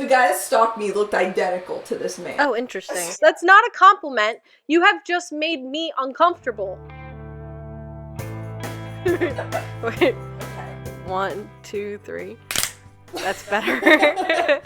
The guy that stalked me looked identical to this man. Oh, interesting. That's not a compliment. You have just made me uncomfortable. Wait. 1, 2, 3. That's better.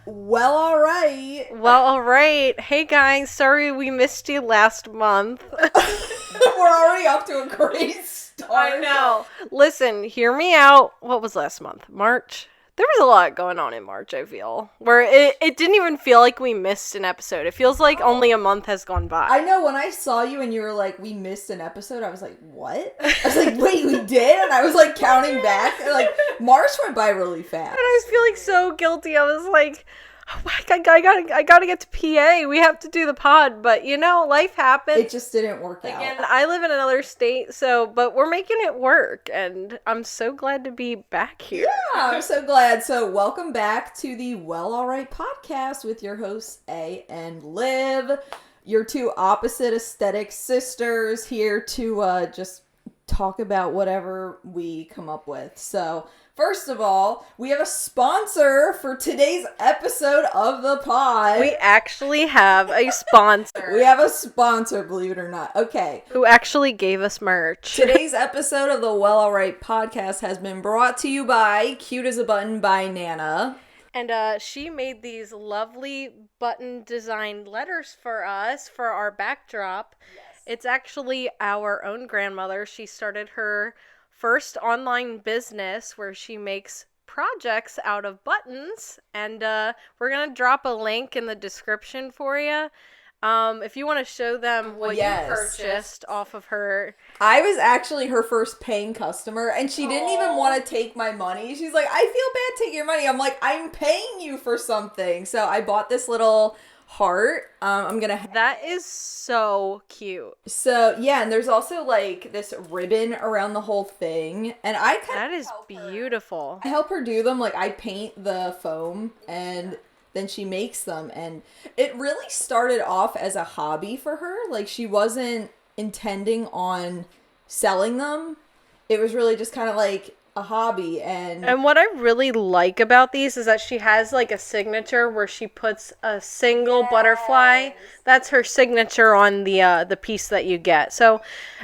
Well, alright. Well, alright. Hey guys, sorry we missed you last month. We're already off to a great start. I know. Listen, hear me out. What was last month? March? There was a lot going on in March, I feel. Where it didn't even feel like we missed an episode. It feels like only a month has gone by. I know, when I saw you and you were like, we missed an episode, I was like, what? I was like, wait, we did? And I was like counting back. And, like, March went by really fast. And I was feeling so guilty. I was like, oh my God, I gotta get to PA. We have to do the pod. But, you know, life happens. It just didn't work out. Again, I live in another state, but we're making it work. And I'm so glad to be back here. Yeah, I'm so glad. So welcome back to the Well Alright podcast with your hosts, A and Liv. Your two opposite aesthetic sisters here to just talk about whatever we come up with. So first of all, we have a sponsor for today's episode of the pod. We actually have a sponsor. We have a sponsor, believe it or not. Okay. Who actually gave us merch. Today's episode of the Well Alright podcast has been brought to you by Cute as a Button by Nana. And she made these lovely button designed letters for us for our backdrop. Yes. It's actually our own grandmother. She started her first online business where she makes projects out of buttons, and we're gonna drop a link in the description for you if you want to show them what you purchased off of her. I was actually her first paying customer, and she didn't even want to take my money. She's like, I feel bad taking your money. I'm like, I'm paying you for something. So I bought this little heart. That is so cute. So yeah, and there's also like this ribbon around the whole thing, and that is beautiful. I help her do them. Like, I paint the foam and then she makes them, and it really started off as a hobby for her. Like, she wasn't intending on selling them. It was really just kind of like a hobby. And what I really like about these is that she has like a signature where she puts a single butterfly. That's her signature on the piece that you get. So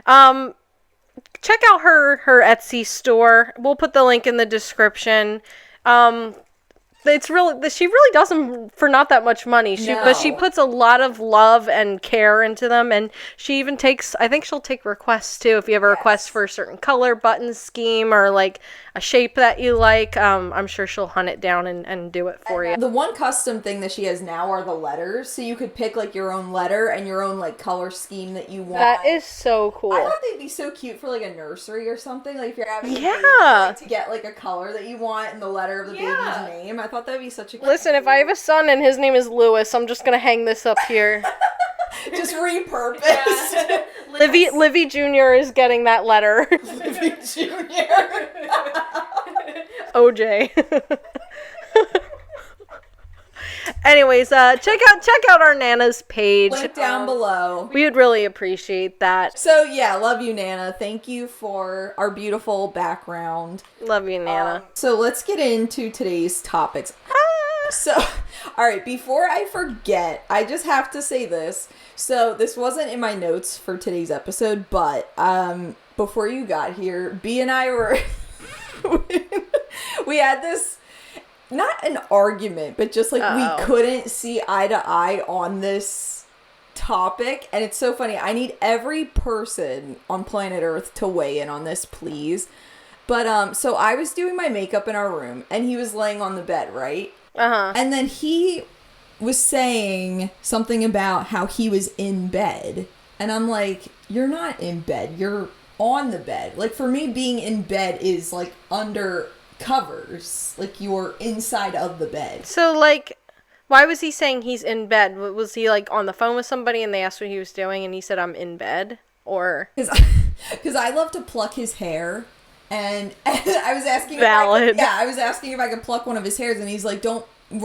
check out her Etsy store. We'll put the link in the description. She really does them for not that much money. But she puts a lot of love and care into them, and she even I think she'll take requests too. If you have a request for a certain color, button scheme, or like a shape that you like, I'm sure she'll hunt it down and do it for you. The one custom thing that she has now are the letters, so you could pick like your own letter and your own like color scheme that you want. That is so cool. I thought they'd be so cute for like a nursery or something. Like, if you're having a baby, to get like a color that you want and the letter of the baby's name. I thought that'd be such a cute. Listen, if I have a son and his name is Lewis, I'm just gonna hang this up here. Just repurposed. Livy Jr. is getting that letter. Livy Jr. OJ. Anyways, check out our Nana's page. Link down below. We would really appreciate that. So yeah, love you, Nana. Thank you for our beautiful background. Love you, Nana. So let's get into today's topics. So, all right, before I forget, I just have to say this. So this wasn't in my notes for today's episode, but before you got here, B and I were we had this, not an argument, but just like we couldn't see eye to eye on this topic. And it's so funny. I need every person on planet Earth to weigh in on this, please. But so I was doing my makeup in our room, and he was laying on the bed, right? And then he was saying something about how he was in bed. And I'm like, you're not in bed. You're on the bed. Like, for me, being in bed is like under covers. Like, you're inside of the bed. So, like, why was he saying he's in bed? Was he, like, on the phone with somebody and they asked what he was doing and he said, I'm in bed? Or? Because I love to pluck his hair. And I was asking I was asking if I could pluck one of his hairs, and he's like, you're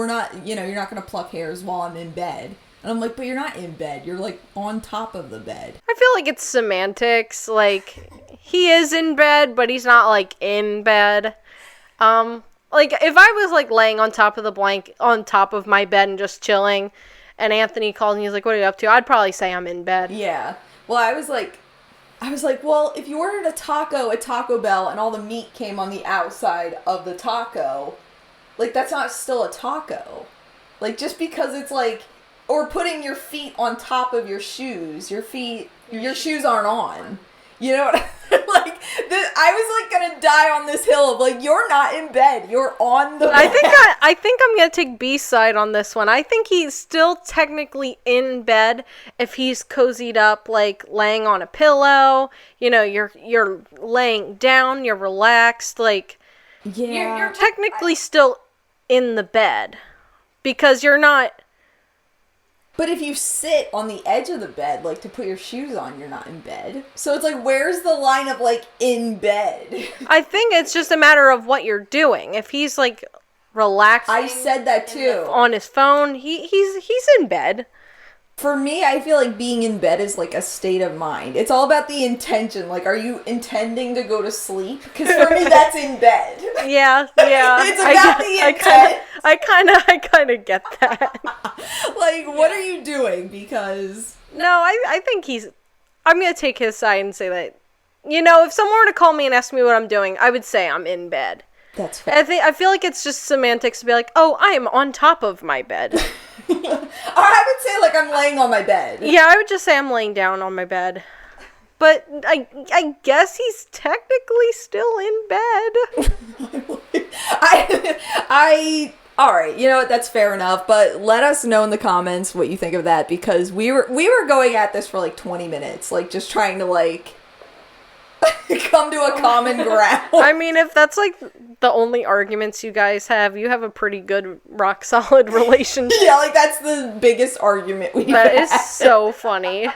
not going to pluck hairs while I'm in bed. And I'm like, but you're not in bed. You're, like, on top of the bed. I feel like it's semantics. Like, he is in bed, but he's not, like, in bed. Like, if I was, like, laying on top of on top of my bed and just chilling, and Anthony called and he's like, what are you up to? I'd probably say I'm in bed. Yeah. Well, I was like, well, if you ordered a taco at Taco Bell and all the meat came on the outside of the taco, like, that's not still a taco. Like, just because it's, like, or putting your feet on top of your shoes. Your shoes aren't on. You know what I mean? Like, I was, like, gonna die on this hill of, like, you're not in bed. You're on the bed. I think I'm gonna take B's side on this one. I think he's still technically in bed if he's cozied up, like, laying on a pillow. You know, you're laying down, you're relaxed, like... Yeah. You're technically still in the bed. Because you're not... But if you sit on the edge of the bed, like, to put your shoes on, you're not in bed. So it's like, where's the line of, like, in bed? I think it's just a matter of what you're doing. If he's, like, relaxing... I said that, too. On his phone, he's in bed. For me, I feel like being in bed is, like, a state of mind. It's all about the intention. Like, are you intending to go to sleep? Because for me, that's in bed. Yeah. It's about the intent. I kind of get that. Like, what are you doing? Because... No, I think I'm going to take his side and say that, you know, if someone were to call me and ask me what I'm doing, I would say I'm in bed. That's fair. I feel like it's just semantics to be like, oh, I am on top of my bed. Or I would say, like, I'm laying on my bed. Yeah, I would just say I'm laying down on my bed. But I guess he's technically still in bed. All right, you know what, that's fair enough, but let us know in the comments what you think of that, because we were going at this for, like, 20 minutes, like, just trying to, like, come to a common ground. I mean, if that's, like, the only arguments you guys have, you have a pretty good, rock-solid relationship. Yeah, like, that's the biggest argument we've had. That is so funny.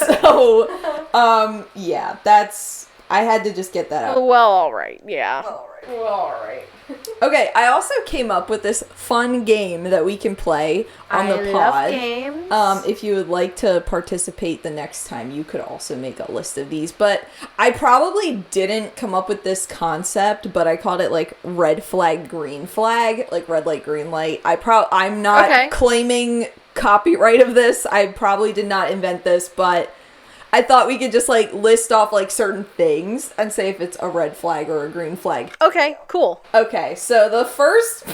So, yeah, I had to just get that out. Well, alright, yeah. Well, alright. Okay, I also came up with this fun game that we can play on the pod. Love games. If you would like to participate the next time, you could also make a list of these. But I probably didn't come up with this concept, but I called it, like, red flag, green flag, like red light, green light. I'm not claiming copyright of this. I probably did not invent this, but I thought we could just, like, list off, like, certain things and say if it's a red flag or a green flag. Okay, cool. Okay, so the first...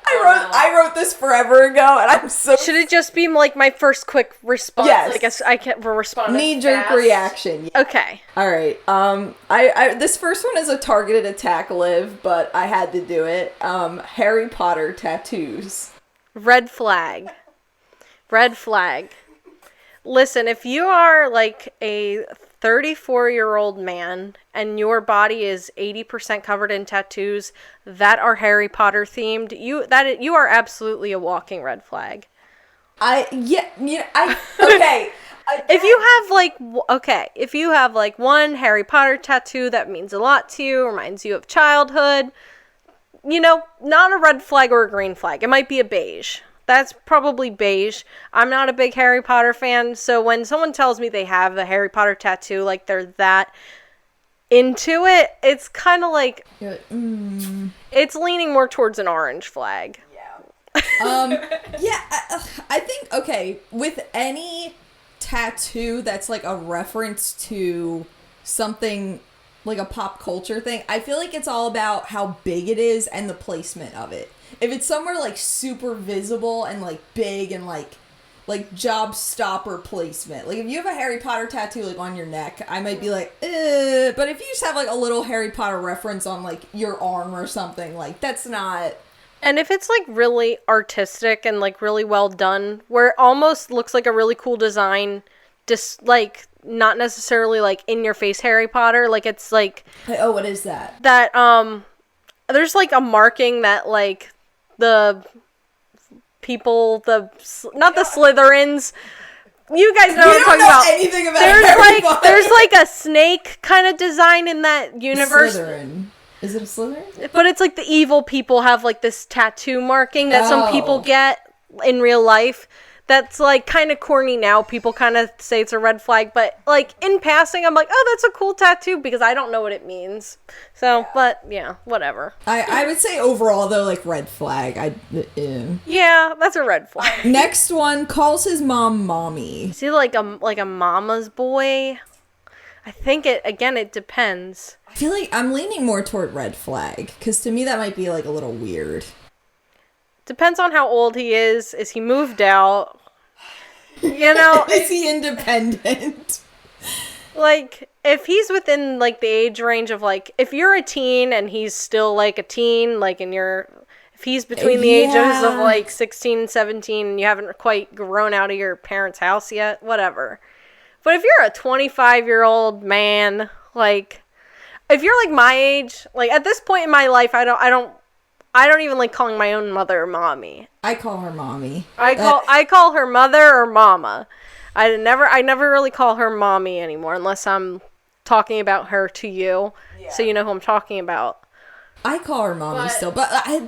I wrote this forever ago, and I'm so... Should it just be, like, my first quick response? Yes. I guess I can't respond. Knee-jerk reaction. Yeah. Okay. All right. I this first one is a targeted attack, Liv, but I had to do it. Harry Potter tattoos. Red flag. Red flag. Listen, if you are, like, a 34-year-old man and your body is 80% covered in tattoos that are Harry Potter themed, you are absolutely a walking red flag. Okay. If you have like one Harry Potter tattoo that means a lot to you, reminds you of childhood, you know, not a red flag or a green flag. It might be a beige. That's probably beige. I'm not a big Harry Potter fan, so when someone tells me they have a Harry Potter tattoo, like they're that into it, it's kind of like... It's leaning more towards an orange flag. Yeah. I think, okay, with any tattoo that's like a reference to something... like a pop culture thing, I feel like it's all about how big it is and the placement of it. If it's somewhere like super visible and like big and like job stopper placement, like if you have a Harry Potter tattoo like on your neck, I might be like, but if you just have like a little Harry Potter reference on like your arm or something, like that's not... And if it's like really artistic and like really well done, where it almost looks like a really cool design, just like not necessarily like in your face Harry Potter, like it's like... Oh, what is that? That, there's like a marking that like the people, not the Slytherins, you guys know what I'm talking about. Anything about Harry Potter. There's like a snake kind of design in that universe. Slytherin. Is it a Slytherin? But it's like the evil people have like this tattoo marking that some people get in real life. that's like kind of corny now. People kind of say it's a red flag, but like in passing, I'm like, oh, that's a cool tattoo because I don't know what it means. So, yeah. But yeah, whatever. I would say overall though, like red flag. Yeah, that's a red flag. Next one, calls his mom mommy. Is he like a mama's boy? I think it depends. I feel like I'm leaning more toward red flag because to me that might be like a little weird. Depends on how old he is. Is he moved out? You know, is he independent? Like, if he's within like the age range of like, if you're a teen and he's still like a teen, like if he's between the ages of like 16, 17 and you haven't quite grown out of your parents' house yet, whatever. But if you're a 25-year-old man, like, if you're like my age, like at this point in my life, I don't even like calling my own mother mommy. I call her mommy. I call her mother or mama. I never really call her mommy anymore unless I'm talking about her to you, so you know who I'm talking about. I call her mommy still, but I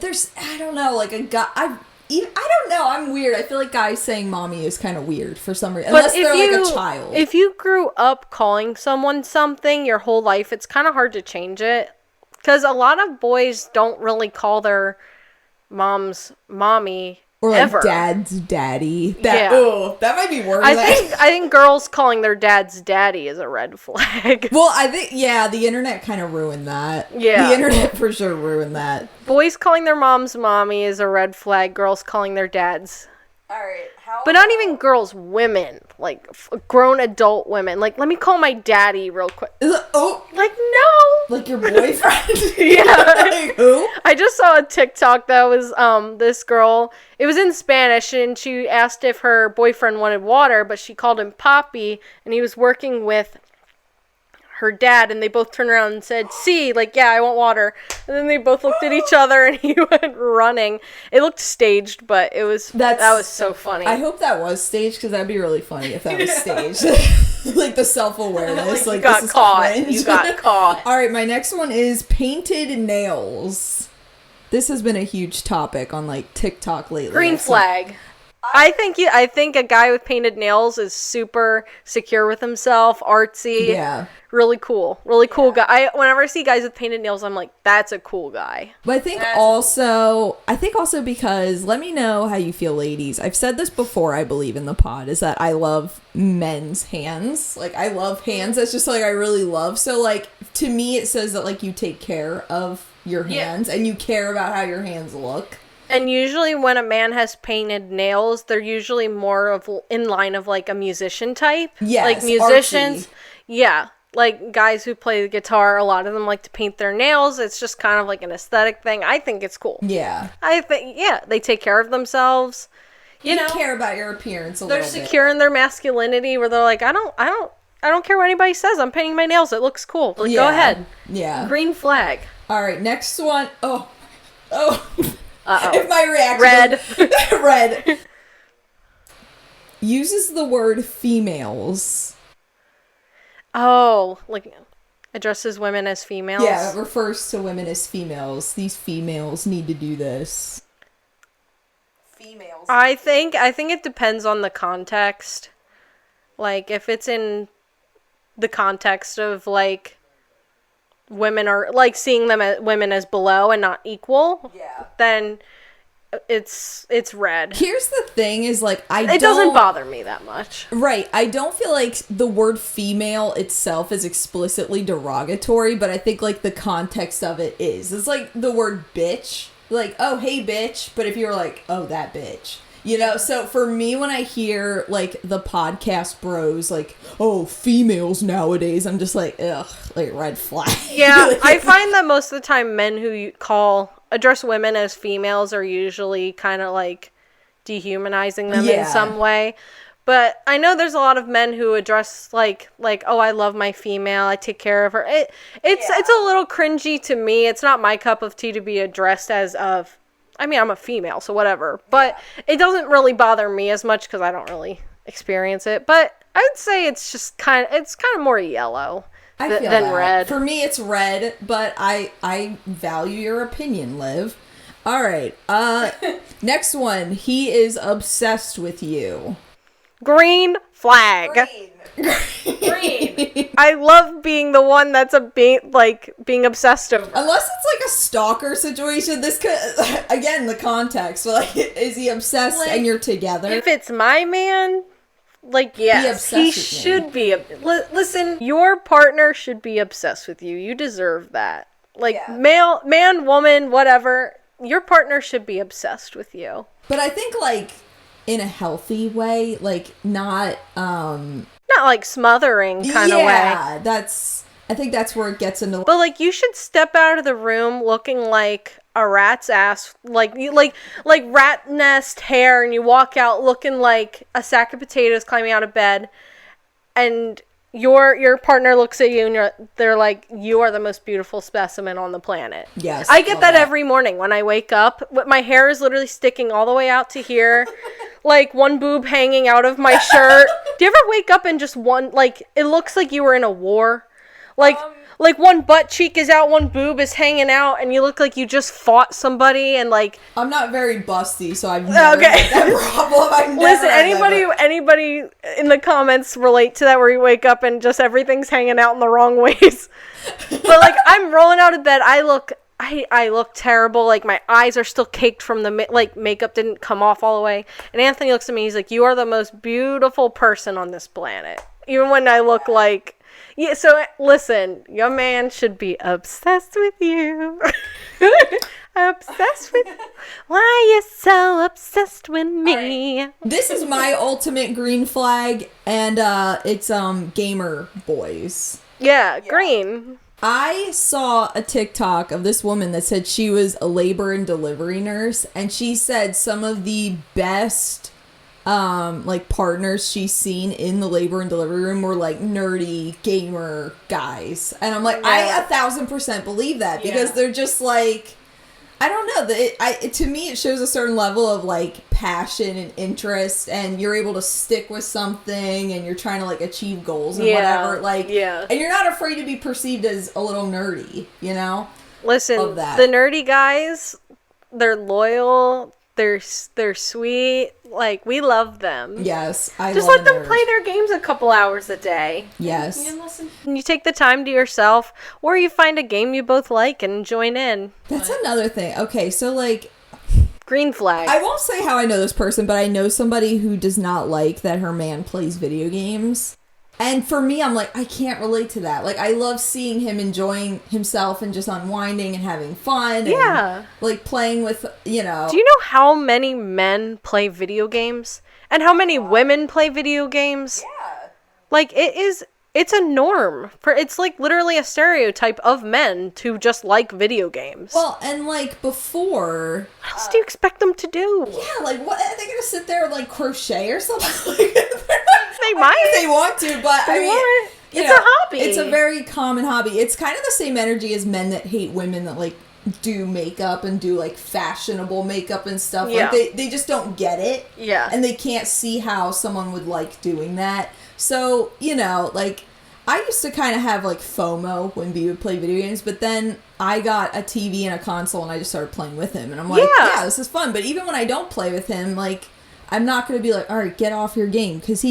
don't know, like a guy. I don't know. I'm weird. I feel like guys saying mommy is kind of weird for some reason, unless they're like a child. If you grew up calling someone something your whole life, it's kind of hard to change it. Because a lot of boys don't really call their moms mommy or like ever. Dad's daddy. That might be worse. I think girls calling their dad's daddy is a red flag. Well, I think the internet kind of ruined that. Yeah, the internet for sure ruined that. Boys calling their moms mommy is a red flag. Girls calling their dads. All right, but not even girls, women, like grown adult women. Like, let me call my daddy real quick. Like, no, like your boyfriend. Yeah. Like, who? I just saw a TikTok that was this girl. It was in Spanish, and she asked if her boyfriend wanted water, but she called him Papi, and he was working with her dad, and they both turned around and said, "See," like, yeah, I want water. And then they both looked at each other, and he went running. It looked staged, but that was so funny. I hope that was staged, because that'd be really funny if that was staged. Like the self-awareness. Like, you got caught. All right, my next one is painted nails. This has been a huge topic on like TikTok lately. Green flag. I think a guy with painted nails is super secure with himself, artsy. Yeah. Really cool guy. Whenever I see guys with painted nails, I'm like, that's a cool guy. But I think also because, let me know how you feel, ladies. I've said this before, I believe, in the pod, is that I love men's hands. Like, I love hands. That's just, like, I really love. So, like, to me, it says that, like, you take care of your hands and you care about how your hands look. And usually when a man has painted nails, they're usually more of in line of like a musician type. Yes, like musicians. artsy. Yeah. Like guys who play the guitar, a lot of them like to paint their nails. It's just kind of like an aesthetic thing. I think it's cool. Yeah. I think, they take care of themselves. You know, care about your appearance a little bit. They're secure in their masculinity where they're like, I don't care what anybody says. I'm painting my nails. It looks cool. Like, go ahead. Yeah. Green flag. All right, next one. Oh. Uh-oh. If my reaction red. Uses the word females. Oh, like addresses women as females? Yeah, it refers to women as females. These females need to do this. Females. I think it depends on the context. Like, if it's in the context of, like, women are, like, seeing them as women as below and not equal, then it's red. Here's the thing is, like, it doesn't bother me that much. Right. I don't feel like the word female itself is explicitly derogatory, but I think, like, the context of it is. It's like the word bitch. Like, oh, hey, bitch. But if you're like, oh, that bitch. You know, so for me, when I hear, like, the podcast bros, like, oh, females nowadays, I'm just like, ugh, like, red flag. Yeah, I find that most of the time men who address women as females are usually kind of, like, dehumanizing them in some way. But I know there's a lot of men who address, like, oh, I love my female, I take care of her. It's a little cringy to me. It's not my cup of tea to be addressed as of... I mean, I'm a female, so whatever. But it doesn't really bother me as much because I don't really experience it. But I would say it's just kind of more yellow than red. For me, it's red, but I value your opinion, Liv. All right. Next one. He is obsessed with you. Green flag. Green. I love being the one that's being obsessed over. Unless it's like a stalker situation. This could, again, the context. So, like, is he obsessed and you're together? If it's my man, yes, he should be. Listen, your partner should be obsessed with you. You deserve that. Man, woman, whatever. Your partner should be obsessed with you. But I think, in a healthy way, not smothering kind of way. Yeah, I think that's where it gets into. But you should step out of the room looking like a rat's ass, like rat nest hair, and you walk out looking like a sack of potatoes climbing out of bed, and your partner looks at you and they're like, you are the most beautiful specimen on the planet. Yes. I get that every morning when I wake up. My hair is literally sticking all the way out to here. One boob hanging out of my shirt. Do you ever wake up and just it looks like you were in a war? One butt cheek is out, one boob is hanging out, and you look like you just fought somebody and I'm not very busty, so I've never had that problem. Listen, anybody in the comments relate to that where you wake up and just everything's hanging out in the wrong ways. But I'm rolling out of bed, I look terrible. My eyes are still caked from the makeup didn't come off all the way. And Anthony looks at me, he's like, you are the most beautiful person on this planet. Even when I look yeah, so listen, your man should be obsessed with you. Obsessed with... Why are you so obsessed with me? Right. This is my ultimate green flag, and it's gamer boys. Yeah, green. I saw a TikTok of this woman that said she was a labor and delivery nurse, and she said some of the best partners she's seen in the labor and delivery room were nerdy gamer guys. And I'm like, I 1,000% believe that, because they're just I don't know, to me it shows a certain level of passion and interest, and you're able to stick with something, and you're trying to achieve goals and whatever, and you're not afraid to be perceived as a little nerdy, Listen, the nerdy guys, they're loyal, they're sweet, we love them. Yes, just let them play their games a couple hours a day. Yes. You take the time to yourself, or you find a game you both like and join in. That's another thing. Okay, so green flag. I won't say how I know this person, but I know somebody who does not like that her man plays video games. And for me, I'm I can't relate to that. I love seeing him enjoying himself and just unwinding and having fun. Yeah. And, playing with, Do you know how many men play video games? And how many women play video games? Yeah. It's a norm. It's literally a stereotype of men to just like video games. Well, and before... What else do you expect them to do? Yeah, what? Are they going to sit there and crochet or something? They might. If they want to, but it's a hobby. It's a very common hobby. It's kind of the same energy as men that hate women that do makeup and do fashionable makeup and stuff. Yeah. They just don't get it. Yeah. And they can't see how someone would like doing that. So, I used to kind of have FOMO when B would play video games, but then I got a TV and a console and I just started playing with him, and I'm yeah, this is fun. But even when I don't play with him, I'm not going to be all right, get off your game, because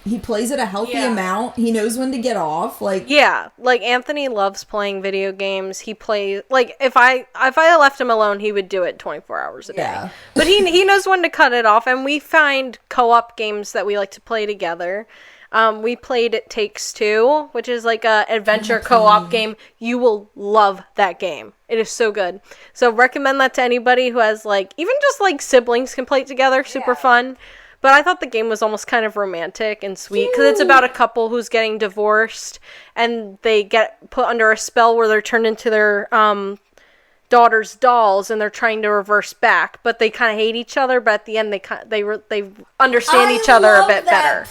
he plays at a healthy amount. He knows when to get off. Anthony loves playing video games. He plays if I left him alone, he would do it 24 hours a day. Yeah. But he knows when to cut it off, and we find co-op games that we like to play together. We played It Takes Two, which is a adventure co-op game. You will love that game. It is so good. So recommend that to anybody who has even just siblings can play it together. Super fun. But I thought the game was almost kind of romantic and sweet, because it's about a couple who's getting divorced, and they get put under a spell where they're turned into their daughter's dolls, and they're trying to reverse back, but they kind of hate each other. But at the end, they understand each other a bit better,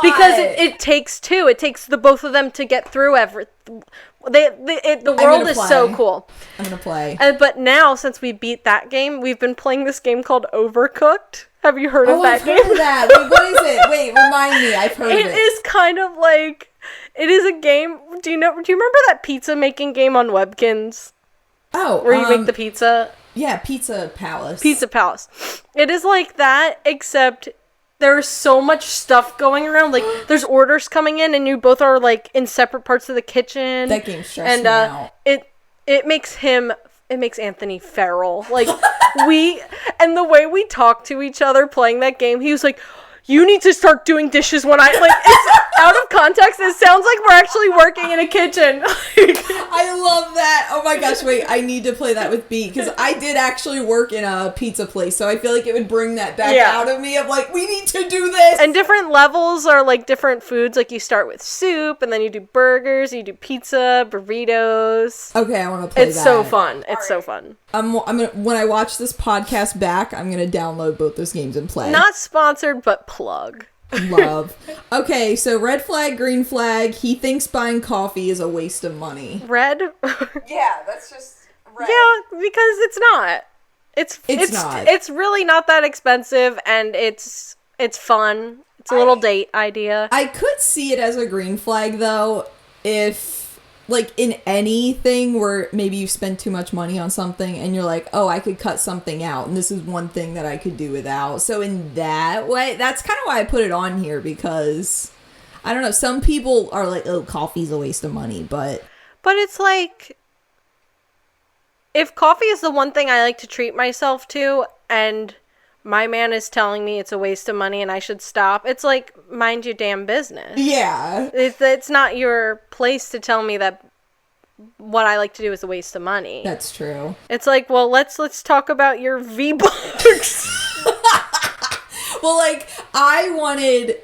because it takes two. It takes the both of them to get through everything. The world is so cool. I'm gonna play. But now, since we beat that game, we've been playing this game called Overcooked. Have you heard of that game? I've heard of that. Wait, what is it? Wait, remind me. I've heard of it. It is kind of it is a game. Do you remember that pizza making game on Webkins? Oh, where you make the pizza? Yeah, Pizza Palace. Pizza Palace. It is like that, except there's so much stuff going around. Like, there's orders coming in, and you both are, like, in separate parts of the kitchen. That game stressed me out. It makes Anthony feral. Like, and the way we talk to each other playing that game, he was like, you need to start doing dishes when it's out of context. It sounds like we're actually working in a kitchen. I love that. Oh my gosh, wait, I need to play that with B, because I did actually work in a pizza place, so I feel like it would bring that back out of me of like, we need to do this. And different levels are like different foods. Like, you start with soup, and then you do burgers, you do pizza, burritos. Okay, I want to play that. It's so fun. It's so fun. I'm gonna, when I watch this podcast back, I'm gonna download both those games and play. Not sponsored, but plug. Love. Okay, so red flag, green flag. He thinks buying coffee is a waste of money. Red? Yeah, that's just red. Yeah, because it's not. It's not. It's really not that expensive, and it's fun. It's a little date idea. I could see it as a green flag, though, if, like, in anything where maybe you spend too much money on something and you're like, oh, I could cut something out, and this is one thing that I could do without. So in that way, that's kind of why I put it on here, because, I don't know, some people are like, oh, coffee's a waste of money, but it's like, if coffee is the one thing I like to treat myself to, and my man is telling me it's a waste of money and I should stop, it's like, mind your damn business. Yeah. It's not your place to tell me that what I like to do is a waste of money. That's true. It's like, well, let's talk about your V-Bucks. Well, like, I wanted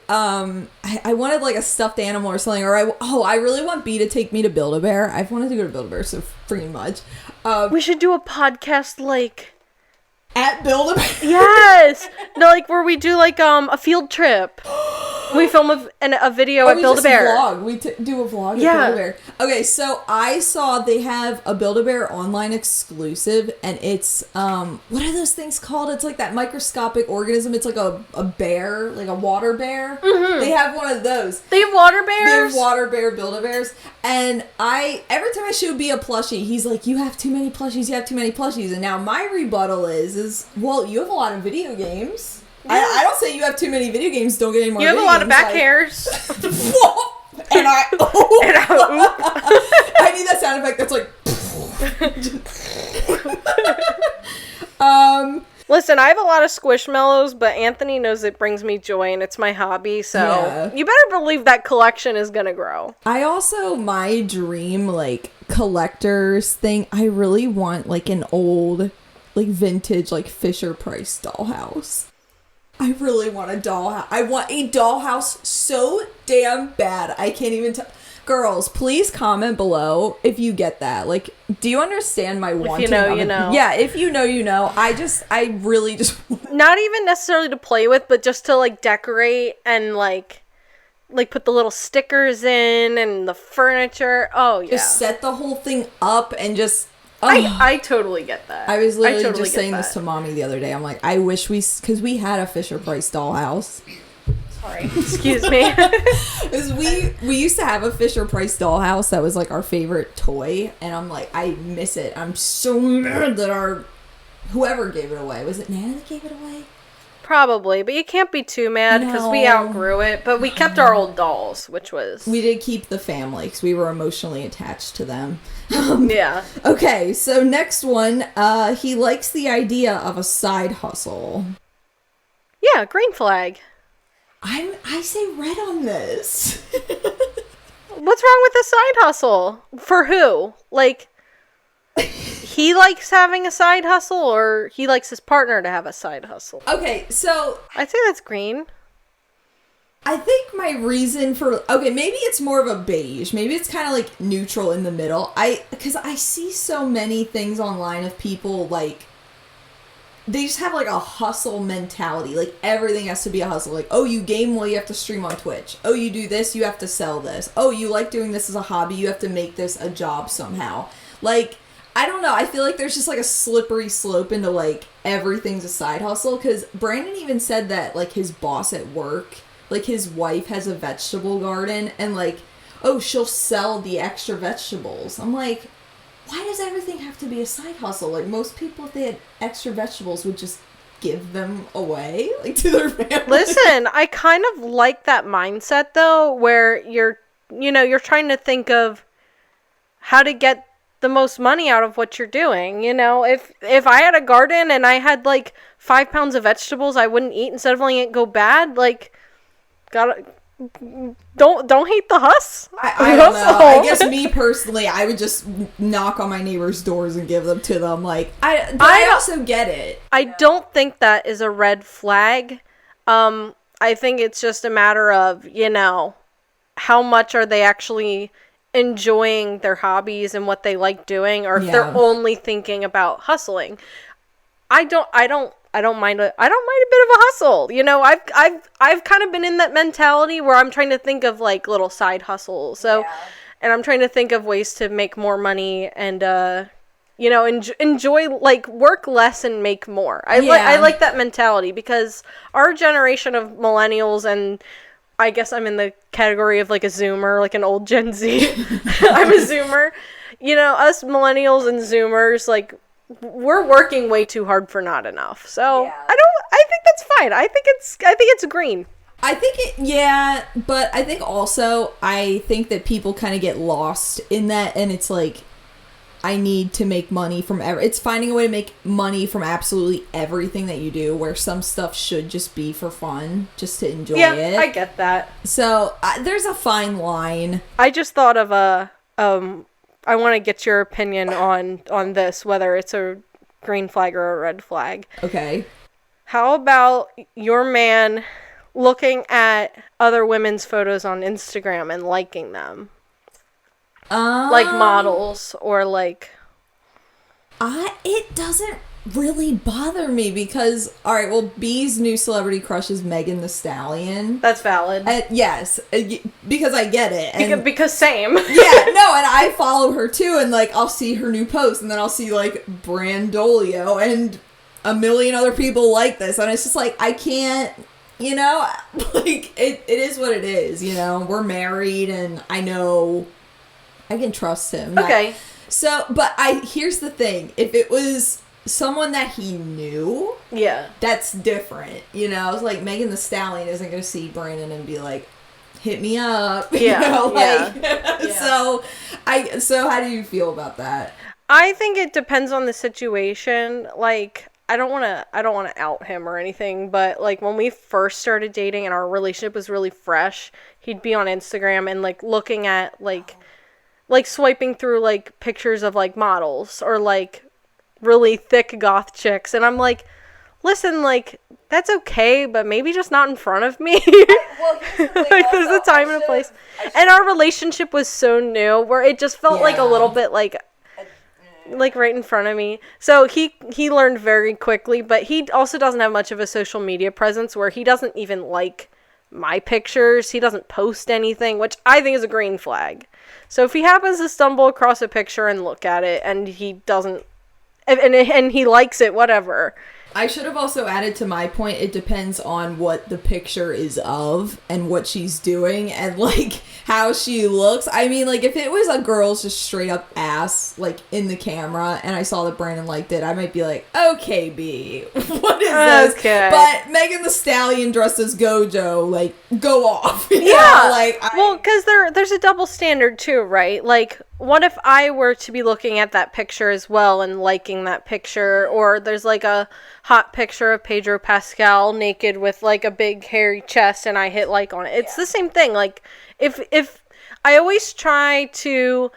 like a stuffed animal or something, or I really want B to take me to Build-A-Bear. I've wanted to go to Build-A-Bear so freaking much. We should do a podcast, like, at Build-A-Bear? Yes! No, like, where we do, like, a field trip. We film a video at Build-A-Bear. We do a vlog at Build-A-Bear. Okay, so I saw they have a Build-A-Bear online exclusive, and it's, what are those things called? It's like that microscopic organism. It's like a bear, like a water bear. Mm-hmm. They have one of those. They have water bears? They have water bear Build-A-Bears. And every time I show B a plushie, he's like, you have too many plushies. And now my rebuttal is, well, you have a lot of video games. Yeah. I don't say you have too many video games, don't get any more video games. You have a lot of back hairs. And I I need that sound effect that's like Listen, I have a lot of Squishmallows, but Anthony knows it brings me joy and it's my hobby, so you better believe that collection is gonna grow. I also, my dream, like, collector's thing, I really want, like, an old, like, vintage, like, Fisher-Price dollhouse. I really want a dollhouse. I want a dollhouse so damn bad. I can't even tell. Girls, please comment below if you get that. Like, do you understand my wanting? If you know, you know. Yeah, if you know, you know. I really just... Not even necessarily to play with, but just to, like, decorate and, like put the little stickers in and the furniture. Oh, yeah. Just set the whole thing up and just... Oh. I totally get that. I was literally just saying this to Mommy the other day. I'm like, I wish because we had a Fisher-Price dollhouse. Sorry. Excuse me. Because we used to have a Fisher-Price dollhouse that was like our favorite toy. And I'm like, I miss it. I'm so mad that whoever gave it away. Was it Nana that gave it away? Probably, but you can't be too mad because we outgrew it. But we kept our old dolls, which was... We did keep the family because we were emotionally attached to them. Yeah. Okay, so next one. He likes the idea of a side hustle. Yeah, green flag. I say red on this. What's wrong with a side hustle? For who? Like... He likes having a side hustle, or he likes his partner to have a side hustle? Okay, so... I'd say that's green. I think my reason for... Okay, maybe it's more of a beige. Maybe it's kind of, like, neutral in the middle. Because I see so many things online of people, like... They just have, like, a hustle mentality. Like, everything has to be a hustle. Like, oh, you game, well, you have to stream on Twitch. Oh, you do this, you have to sell this. Oh, you like doing this as a hobby, you have to make this a job somehow. Like... I don't know. I feel like there's just, like, a slippery slope into, like, everything's a side hustle. Because Brandon even said that, like, his boss at work, like, his wife has a vegetable garden. And, like, oh, she'll sell the extra vegetables. I'm like, why does everything have to be a side hustle? Like, most people, if they had extra vegetables, would just give them away, like, to their family. Listen, I kind of like that mindset, though, where you're trying to think of how to get the most money out of what you're doing. If I had a garden and I had, like, 5 pounds of vegetables I wouldn't eat, instead of letting it go bad, like, don't hate the I don't know. I guess me personally, I would just knock on my neighbors' doors and give them to them. Like, I also get it. I don't think that is a red flag. I think it's just a matter of, how much are they actually enjoying their hobbies and what they like doing, or if they're only thinking about hustling. I don't mind a bit of a hustle. I've kind of been in that mentality where I'm trying to think of, like, little side hustles. So, and I'm trying to think of ways to make more money and, enjoy, like, work less and make more. I like that mentality, because our generation of millennials, and I guess I'm in the category of, like, a Zoomer, like an old Gen Z. I'm a Zoomer. Us millennials and Zoomers, like, we're working way too hard for not enough. So I think that's fine. I think it's green. But I think also, I think that people kind of get lost in that, and it's like, I need to make money from it's finding a way to make money from absolutely everything that you do, where some stuff should just be for fun, just to enjoy it. Yeah, I get that. So there's a fine line. I just thought of I want to get your opinion on this, whether it's a green flag or a red flag. Okay. How about your man looking at other women's photos on Instagram and liking them? Like models, or like... It doesn't really bother me, because, alright, well, B's new celebrity crush is Megan Thee Stallion. That's valid. Yes, because I get it. And because same. Yeah, no, and I follow her too, and, like, I'll see her new post, and then I'll see, like, Brandolio and a million other people like this, and it's just like, I can't, like, it is what it is, we're married, and I know I can trust him. Okay. But here's the thing, if it was someone that he knew, that's different. It's like, Megan Thee Stallion isn't going to see Brandon and be like, hit me up. So how do you feel about that? I think it depends on the situation. Like, I don't want to out him or anything, but, like, when we first started dating and our relationship was really fresh, he'd be on Instagram and, like, looking at, like swiping through, like, pictures of, like, models or, like, really thick goth chicks, and I'm like, listen, like, that's okay, but maybe just not in front of me. Like, there's a time and a place. And our relationship was so new, where it just felt like a little bit like right in front of me. So he learned very quickly, but he also doesn't have much of a social media presence, where he doesn't even like my pictures. He doesn't post anything, which I think is a green flag. So if he happens to stumble across a picture and look at it, and he doesn't, and he likes it, whatever. I should have also added to my point, it depends on what the picture is of and what she's doing and, like, how she looks. I mean, like, if it was a girl's just straight up ass, like, in the camera, and I saw that Brandon liked it, I might be like, okay, B, what is this? Okay. But Megan Thee Stallion dressed as Gojo, like, go off. Well, because there's a double standard too, right? Like, what if I were to be looking at that picture as well and liking that picture, or there's, like, a hot picture of Pedro Pascal naked with, like, a big hairy chest, and I hit like on it. It's the same thing. Like, if I always try to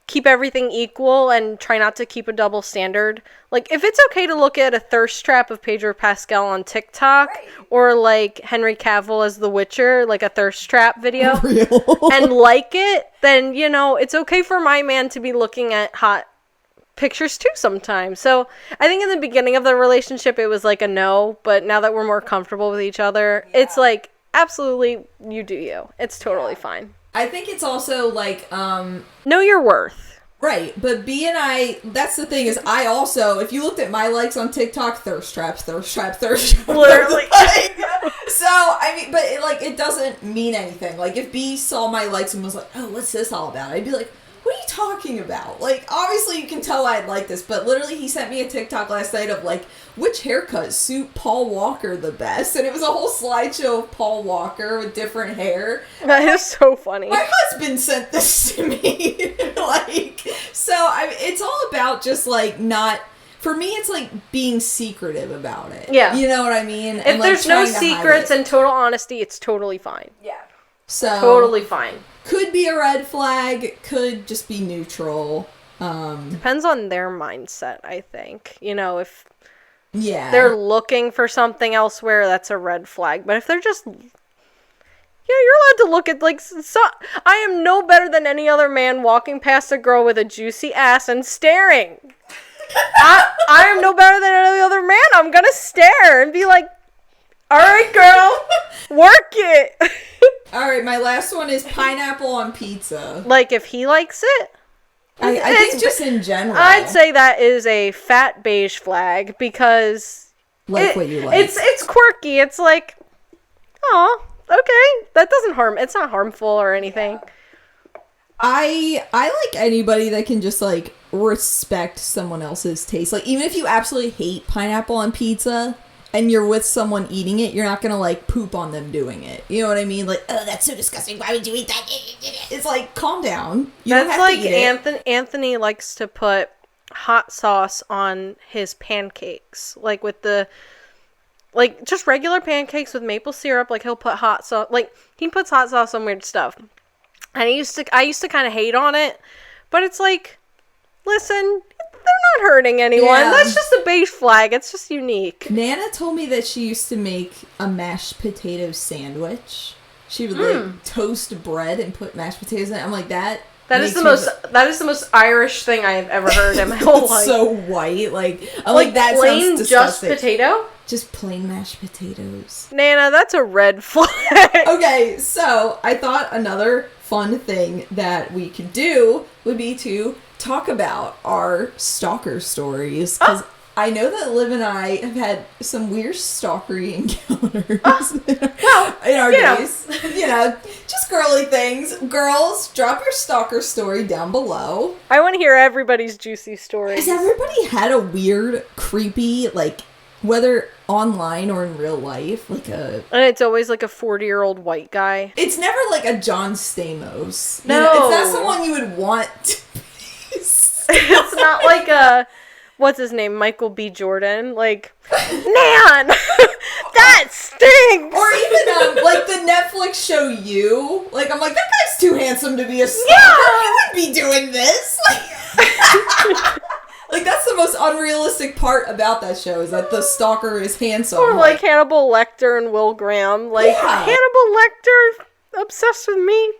keep everything equal and try not to keep a double standard. Like, if it's okay to look at a thirst trap of Pedro Pascal on TikTok, or, like, Henry Cavill as The Witcher, like a thirst trap video, and like it, then, it's okay for my man to be looking at hot pictures too sometimes. So I think in the beginning of the relationship it was like a no, but now that we're more comfortable with each other, it's like, absolutely, you do you. It's totally fine. I think it's also like know your worth. Right, but B and I, that's the thing, is I also, if you looked at my likes on TikTok, thirst traps. Literally. So, I mean, but it doesn't mean anything. Like, if B saw my likes and was like, oh, what's this all about? I'd be like, what you talking about? Like, obviously you can tell I'd like this, but literally he sent me a TikTok last night of, like, which haircuts suit Paul Walker the best? And it was a whole slideshow of Paul Walker with different hair. That is so funny. My husband sent this to me. Like, so, it's all about just, like, not... For me, it's like being secretive about it. Yeah. You know what I mean? If there's no secrets and total honesty, it's totally fine. Yeah. So totally fine. Could be a red flag, could just be neutral. Depends on their mindset, I think. You know, if they're looking for something elsewhere, that's a red flag. But if they're just... Yeah, you're allowed to look at, like, I am no better than any other man walking past a girl with a juicy ass and staring. I am no better than any other man. I'm gonna stare and be like, alright, girl, work it. Alright, my last one is pineapple on pizza. Like, if he likes it? I think just in general. I'd say that is a fat beige flag because... Like what you like. It's quirky. It's like, oh, okay. That doesn't harm. It's not harmful or anything. Yeah. I like anybody that can just, like, respect someone else's taste. Like, even if you absolutely hate pineapple on pizza and you're with someone eating it, you're not gonna, like, poop on them doing it. You know what I mean? Like, oh, that's so disgusting. Why would you eat that? It's like, calm down. You that's don't have like to eat it. Anthony likes to put hot sauce on his pancakes. Like, with the... Like, just regular pancakes with maple syrup. Like, he'll put hot sauce... Like, he puts hot sauce on weird stuff. And I used to kind of hate on it. But it's like, listen, they're not hurting anyone. Yeah. That's just a beige flag. It's just unique. Nana told me that she used to make a mashed potato sandwich. She would, like, toast bread and put mashed potatoes in it. I'm like, that is the most Irish thing I have ever heard in my whole life. So white. Like, I'm like, that plain sounds disgusting. Just potato? Just plain mashed potatoes. Nana, that's a red flag. Okay, so I thought another fun thing that we could do would be to talk about our stalker stories. Because I know that Liv and I have had some weird stalkery encounters in our days. You know, just girly things. Girls, drop your stalker story down below. I want to hear everybody's juicy stories. Has everybody had a weird, creepy, like, whether online or in real life, like a... And it's always like a 40-year-old white guy. It's never like a John Stamos. No. You know, it's not someone you would want to be. It's not like a... What's his name? Michael B. Jordan. Like, man! That stinks! Or even, like, the Netflix show You. Like, I'm like, that guy's too handsome to be a stalker. Yeah! He wouldn't be doing this. Like, that's the most unrealistic part about that show, is that the stalker is handsome. Or like Hannibal Lecter and Will Graham. Like, Hannibal Lecter obsessed with me? Okay.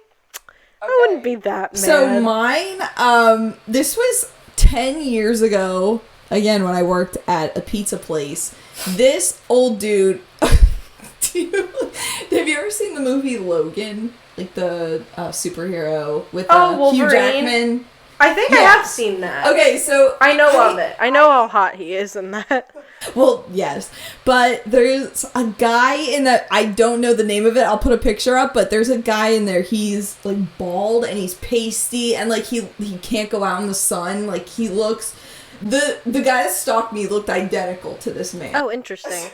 I wouldn't be that mad. So mine, this was 10 years ago, again, when I worked at a pizza place. This old dude... Have you ever seen the movie Logan? Like, the superhero with Hugh Jackman? I think I have seen that. Okay, so... I know of it. I know how hot he is in that. Well, yes. But there's a guy in that... I don't know the name of it. I'll put a picture up. But there's a guy in there. He's, like, bald and he's pasty. And, like, he can't go out in the sun. Like, he looks... The guy that stalked me looked identical to this man. Oh, interesting.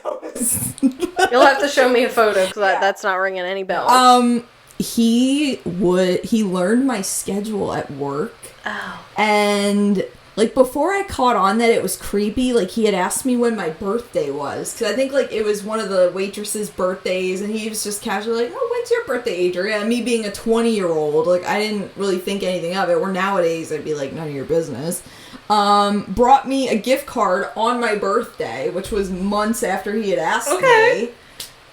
You'll have to show me a photo because that's not ringing any bells. He learned my schedule at work. Oh. And, like, before I caught on that it was creepy, like, he had asked me when my birthday was. Because I think, like, it was one of the waitress's birthdays, and he was just casually like, oh, when's your birthday, Adria? And me being a 20-year-old, like, I didn't really think anything of it. Where nowadays, I'd be like, none of your business. Brought me a gift card on my birthday, which was months after he had asked me.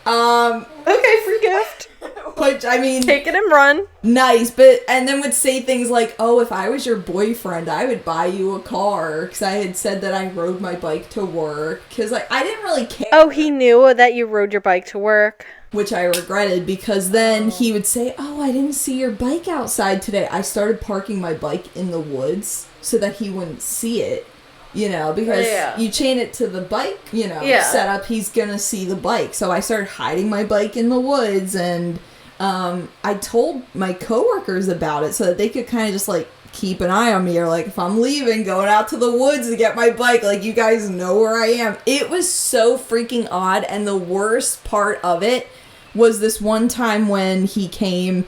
Okay, free gift. Which, I mean... Take it and run. Nice, and then would say things like, oh, if I was your boyfriend, I would buy you a car, because I had said that I rode my bike to work, because, like, I didn't really care. Oh, he knew that you rode your bike to work? Which I regretted, because then he would say, oh, I didn't see your bike outside today. I started parking my bike in the woods so that he wouldn't see it. You know, because you chain it to the bike, you know, setup, he's gonna see the bike. So I started hiding my bike in the woods, and I told my coworkers about it so that they could kind of just, like, keep an eye on me, or like if I'm leaving, going out to the woods to get my bike, like you guys know where I am. It was so freaking odd, and the worst part of it was this one time when he came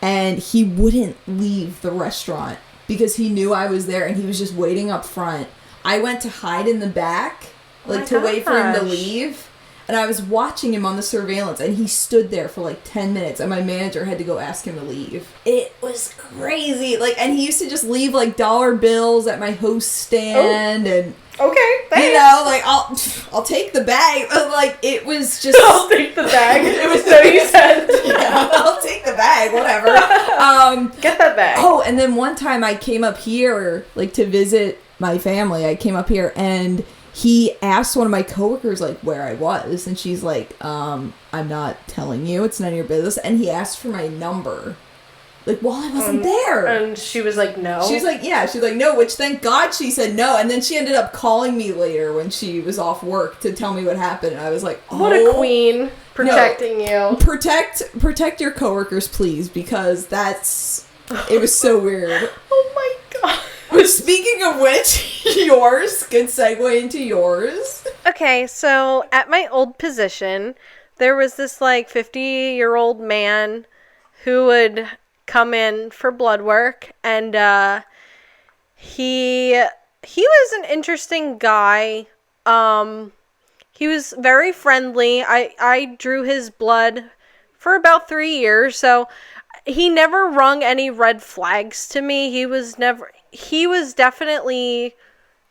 and he wouldn't leave the restaurant because he knew I was there and he was just waiting up front. I went to hide in the back, like to wait for him to leave. And I was watching him on the surveillance, and he stood there for like 10 minutes, and my manager had to go ask him to leave. It was crazy. Like, and he used to just leave like dollar bills at my host stand, and okay, thanks. You know, like I'll take the bag. Like it was just I'll take the bag. It was so you said. Yeah, I'll take the bag. Whatever. Get that bag. Oh, and then one time I came up here like to visit my family. I came up here and he asked one of my coworkers like where I was, and she's like, I'm not telling you, it's none of your business. And he asked for my number, like while I wasn't there. And she was like, no. She's like, yeah. She's like, no, which thank God she said no. And then she ended up calling me later when she was off work to tell me what happened. And I was like, oh, what a queen, protecting you. Protect your coworkers, please, because it was so weird. Oh my God. Speaking of which, yours, good segue into yours. Okay, so at my old position, there was this like 50-year-old man who would come in for blood work, and he was an interesting guy. He was very friendly. I drew his blood for about 3 years, so he never rung any red flags to me. He was definitely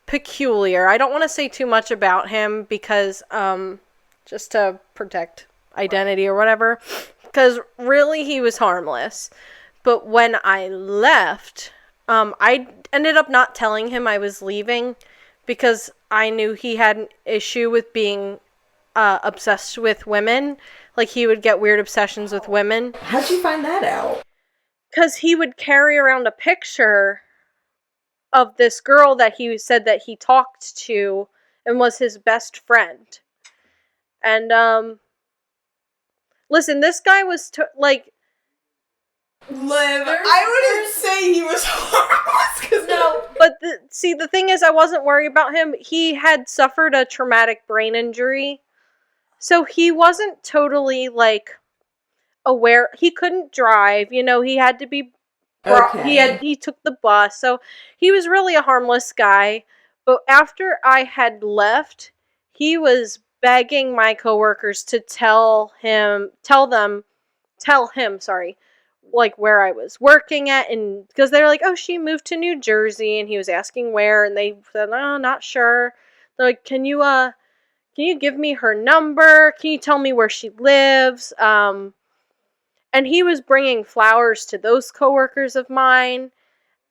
peculiar. I don't want to say too much about him because just to protect identity or whatever, because really he was harmless. But when I left, I ended up not telling him I was leaving because I knew he had an issue with being obsessed with women. Like, he would get weird obsessions with women. How'd you find that out? Because he would carry around a picture of this girl that he said that he talked to and was his best friend. And, listen, this guy was, Liv, I wouldn't say he was harmless. No, but the thing is, I wasn't worried about him. He had suffered a traumatic brain injury. So he wasn't totally, aware. He couldn't drive, he had to be okay. He took the bus, so he was really a harmless guy. But after I had left, he was begging my coworkers to tell him, where I was working at, and because they were like, oh, she moved to New Jersey, and he was asking where, and they said, oh, not sure. They're like, can you give me her number? Can you tell me where she lives? And he was bringing flowers to those coworkers of mine.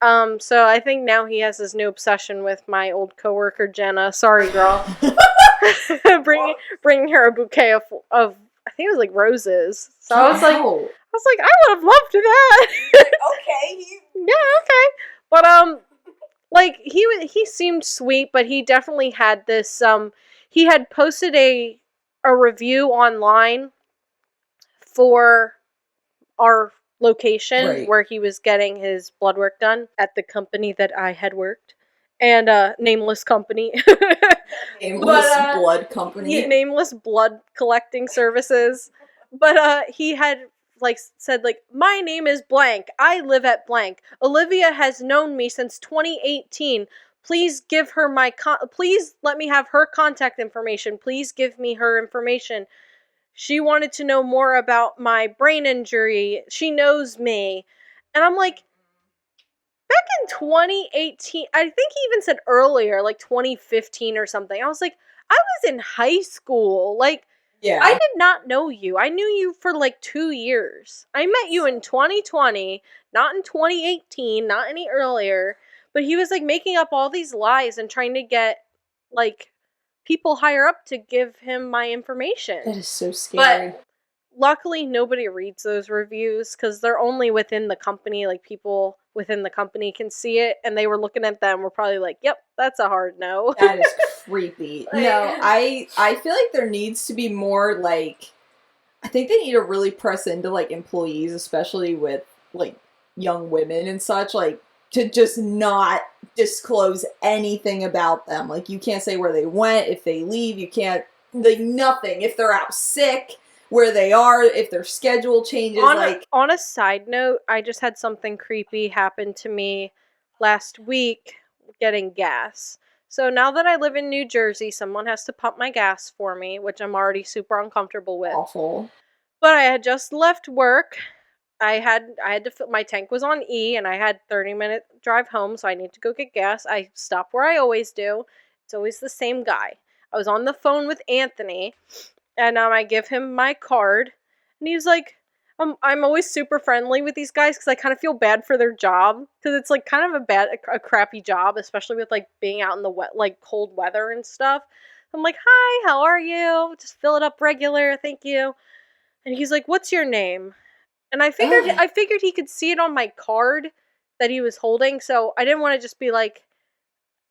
So I think now he has this new obsession with my old coworker, Jenna. Sorry, girl. bringing her a bouquet of I think it was like roses. So I was like, I would have loved that. Okay. Yeah, okay. But he seemed sweet, but he definitely had this. He had posted a review online for our location where he was getting his blood work done at the company that I had worked, and nameless company. Blood company. Nameless blood collecting services. But he had said my name is blank. I live at blank. Olivia has known me since 2018. Please give her please let me have her contact information. Please give me her information. She wanted to know more about my brain injury. She knows me. And I'm like, back in 2018, I think he even said earlier, 2015 or something. I was like, I was in high school. Yeah. I did not know you. I knew you for 2 years. I met you in 2020, not in 2018, not any earlier. But he was making up all these lies and trying to get people higher up to give him my information. That is so scary. But luckily, nobody reads those reviews because they're only within the company. People within the company can see it, and they were looking at them. We're probably like, "Yep, that's a hard no." That is creepy. No, I feel like there needs to be more. I think they need to really press into employees, especially with young women and such. to just not disclose anything about them. Like, you can't say where they went, if they leave, you can't, like, nothing. If they're out sick, where they are, if their schedule changes, on a side note, I just had something creepy happen to me last week getting gas. So now that I live in New Jersey, someone has to pump my gas for me, which I'm already super uncomfortable with. Awful. But I had just left work. I had to fill, my tank was on E, and I had 30-minute drive home, so I need to go get gas. I stop where I always do. It's always the same guy. I was on the phone with Anthony, and I give him my card, and he's like, I'm always super friendly with these guys because I kind of feel bad for their job, because it's like kind of a crappy job, especially with like being out in the wet, like cold weather and stuff. I'm like, hi, how are you? Just fill it up regular, thank you. And he's like, what's your name? And I figured he could see it on my card that he was holding, so I didn't want to just be like,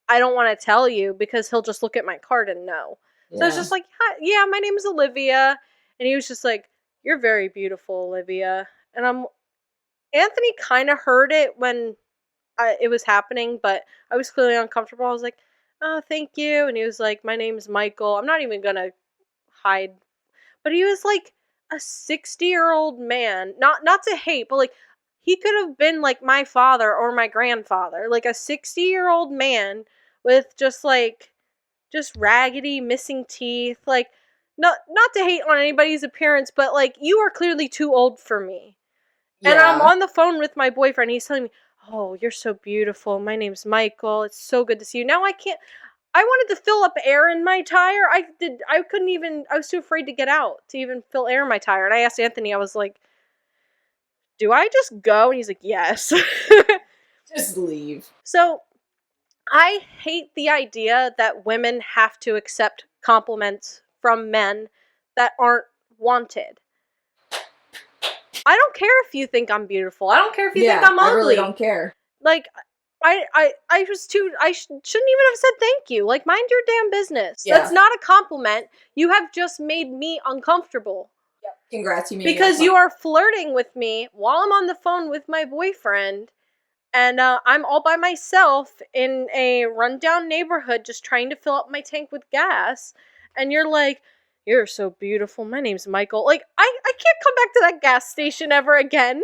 I don't want to tell you, because he'll just look at my card and know. Yeah. So I was just like, hi, yeah, my name is Olivia. And he was just like, you're very beautiful, Olivia. And Anthony kind of heard it when it was happening, but I was clearly uncomfortable. I was like, oh, thank you. And he was like, my name's Michael. I'm not even going to hide. But he was like a 60-year-old man. Not to hate, but like, he could have been like my father or my grandfather. Like a 60-year-old man with just raggedy, missing teeth. Like, not to hate on anybody's appearance, but like, you are clearly too old for me. Yeah. And I'm on the phone with my boyfriend. He's telling me, oh, you're so beautiful. My name's Michael. It's so good to see you. Now I wanted to fill up air in my tire. I was too afraid to get out to even fill air in my tire. And I asked Anthony, I was like, do I just go? And he's like, yes. Just leave. So I hate the idea that women have to accept compliments from men that aren't wanted. I don't care if you think I'm beautiful. I don't care if you think I'm ugly. I really don't care. Like, I shouldn't even have said thank you. Like, mind your damn business. Yeah. That's not a compliment. You have just made me uncomfortable. Yep. Congrats, you made because you are flirting with me while I'm on the phone with my boyfriend, and I'm all by myself in a rundown neighborhood just trying to fill up my tank with gas, and you're like, you're so beautiful, my name's Michael. Like, I can't come back to that gas station ever again.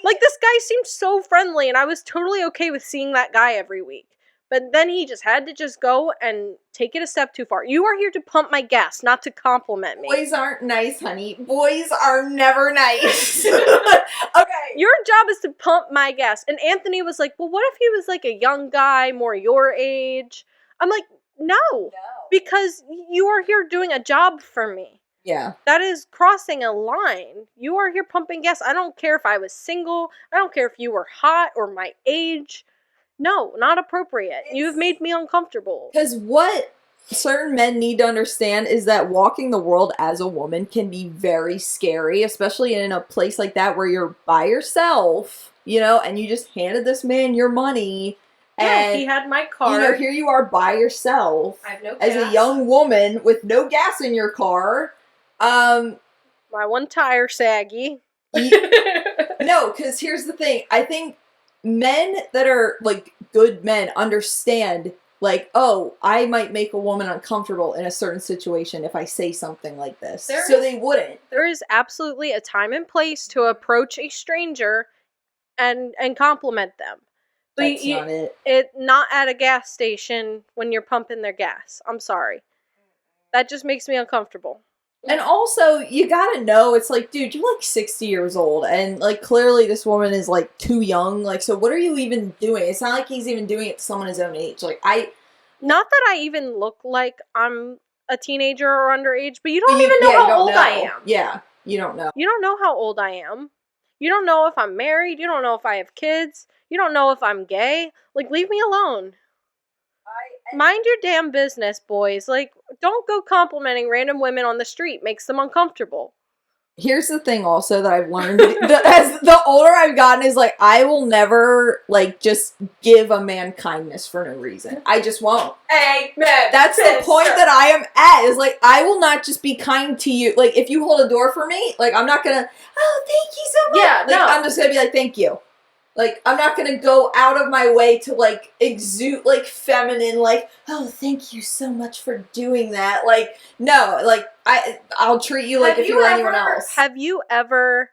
Like, this guy seemed so friendly, and I was totally okay with seeing that guy every week. But then he just had to just go and take it a step too far. You are here to pump my gas, not to compliment me. Boys aren't nice, honey. Boys are never nice. Okay. Your job is to pump my gas. And Anthony was like, well, what if he was like a young guy, more your age? I'm like, no. Because you are here doing a job for me. Yeah. That is crossing a line. You are here pumping gas. I don't care if I was single. I don't care if you were hot or my age. No, not appropriate. You've made me uncomfortable. Because what certain men need to understand is that walking the world as a woman can be very scary, especially in a place like that where you're by yourself, you know, and you just handed this man your money. Yeah, he had my card. You know, here you are by yourself. I have no gas. As a young woman with no gas in your car. My one tire saggy. No, because here's the thing. I think men that are, like, good men understand, like, oh, I might make a woman uncomfortable in a certain situation if I say something like this. They wouldn't. There is absolutely a time and place to approach a stranger and compliment them. That's not it. Not at a gas station when you're pumping their gas. I'm sorry. That just makes me uncomfortable. And also, you gotta know, it's like, dude, you're like 60 years old, and like, clearly this woman is like too young, like, so what are you even doing? It's not like he's even doing it to someone his own age. Like, not that I even look like I'm a teenager or underage, but you don't even know how old I am. Yeah, you don't know. You don't know how old I am. You don't know if I'm married. You don't know if I have kids. You don't know if I'm gay. Like, leave me alone. Mind your damn business, boys. Like, don't go complimenting random women on the street. Makes them uncomfortable. Here's the thing also that I've learned. As the older I've gotten is, like, I will never, like, just give a man kindness for no reason. I just won't. Amen. That's the point that I am at, is, like, I will not just be kind to you. Like, if you hold a door for me, like, I'm not gonna, oh, thank you so much. Yeah, like, no. I'm just gonna be like, thank you. Like, I'm not gonna go out of my way to, like, exude, like, feminine, like, oh, thank you so much for doing that. Like, no, like, I'll treat you like if you were anyone else. Have you ever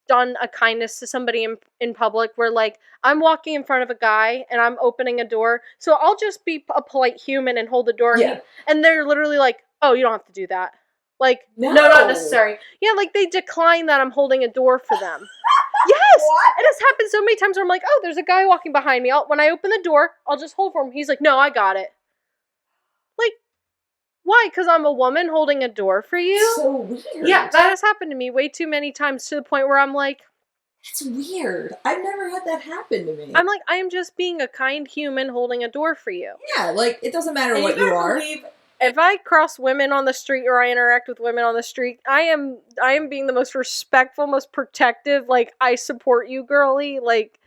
done a kindness to somebody in public where, like, I'm walking in front of a guy and I'm opening a door, so I'll just be a polite human and hold the door, and they're literally like, oh, you don't have to do that. Like, no, not necessary. Yeah, like, they decline that I'm holding a door for them. Yes! What? It has happened so many times where I'm like, oh, there's a guy walking behind me. When I open the door, I'll just hold for him. He's like, no, I got it. Like, why? Because I'm a woman holding a door for you? So weird. Yeah, that has happened to me way too many times to the point where I'm like, that's weird. I've never had that happen to me. I'm like, I am just being a kind human holding a door for you. Yeah, like, it doesn't matter what you are. If I cross women on the street or I interact with women on the street, I am being the most respectful, most protective, like, I support you, girly. Like,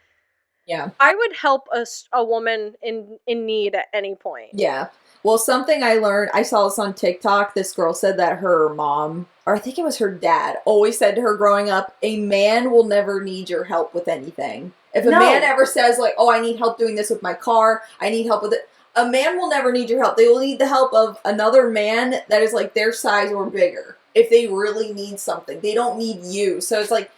yeah. I would help a woman in need at any point. Yeah. Well, something I learned, I saw this on TikTok, this girl said that her mom, or I think it was her dad, always said to her growing up, a man will never need your help with anything. If a man ever says, like, oh, I need help doing this with my car, I need help with it, a man will never need your help. They will need the help of another man that is, like, their size or bigger. If they really need something. They don't need you. So it's like,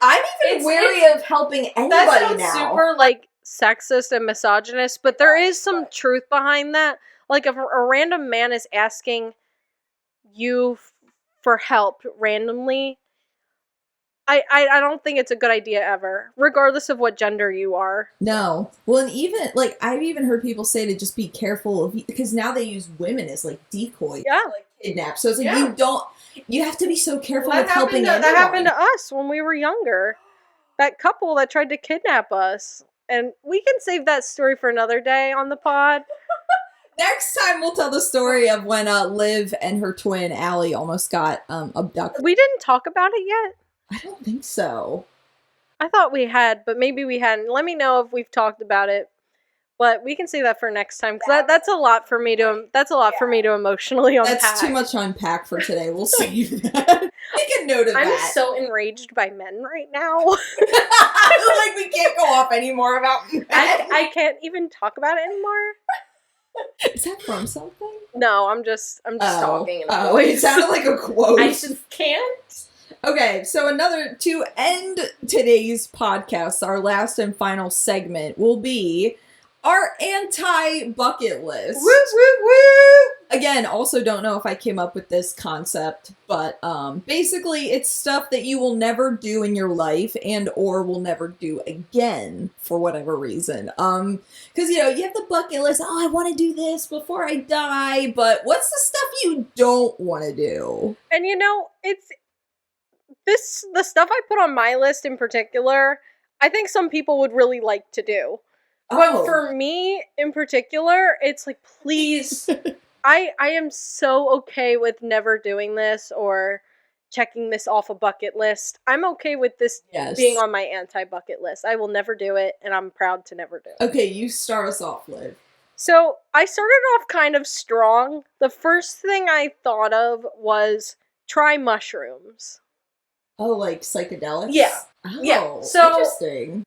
I'm even wary of helping anybody now. Super, like, sexist and misogynist, but there is some truth behind that. Like, if a random man is asking you for help randomly, I don't think it's a good idea ever, regardless of what gender you are. No. Well, and even, like, I've even heard people say to just be careful of, because now they use women as, like, decoys. Yeah. Like, kidnap. So it's like, you have to be so careful with helping anyone. That happened to us when we were younger. That couple that tried to kidnap us. And we can save that story for another day on the pod. Next time we'll tell the story of when Liv and her twin, Allie, almost got abducted. We didn't talk about it yet? I don't think so. I thought we had, but maybe we hadn't. Let me know if we've talked about it. But we can save that for next time, because that's a lot for me to for me to emotionally unpack. That's too much to unpack for today. We'll save that. Make a note of that. I'm so enraged by men right now. Like, we can't go off anymore about men. I can't even talk about it anymore. Is that from something? No, I'm just talking in a voice. voice. It sounded like a quote. I just can't. Okay, so to end today's podcast, our last and final segment will be our anti-bucket list. Woo, woo, woo! Again, also don't know if I came up with this concept, but basically it's stuff that you will never do in your life and or will never do again for whatever reason. Because, you have the bucket list, oh, I want to do this before I die, but what's the stuff you don't want to do? And the stuff I put on my list in particular, I think some people would really like to do. But for me, in particular, it's like, please, I am so okay with never doing this or checking this off a bucket list. I'm okay with this being on my anti-bucket list. I will never do it, and I'm proud to never do it. Okay, you start us off, Liv. So, I started off kind of strong. The first thing I thought of was try mushrooms. Oh, like psychedelics? Yeah. Oh, yeah. So, interesting.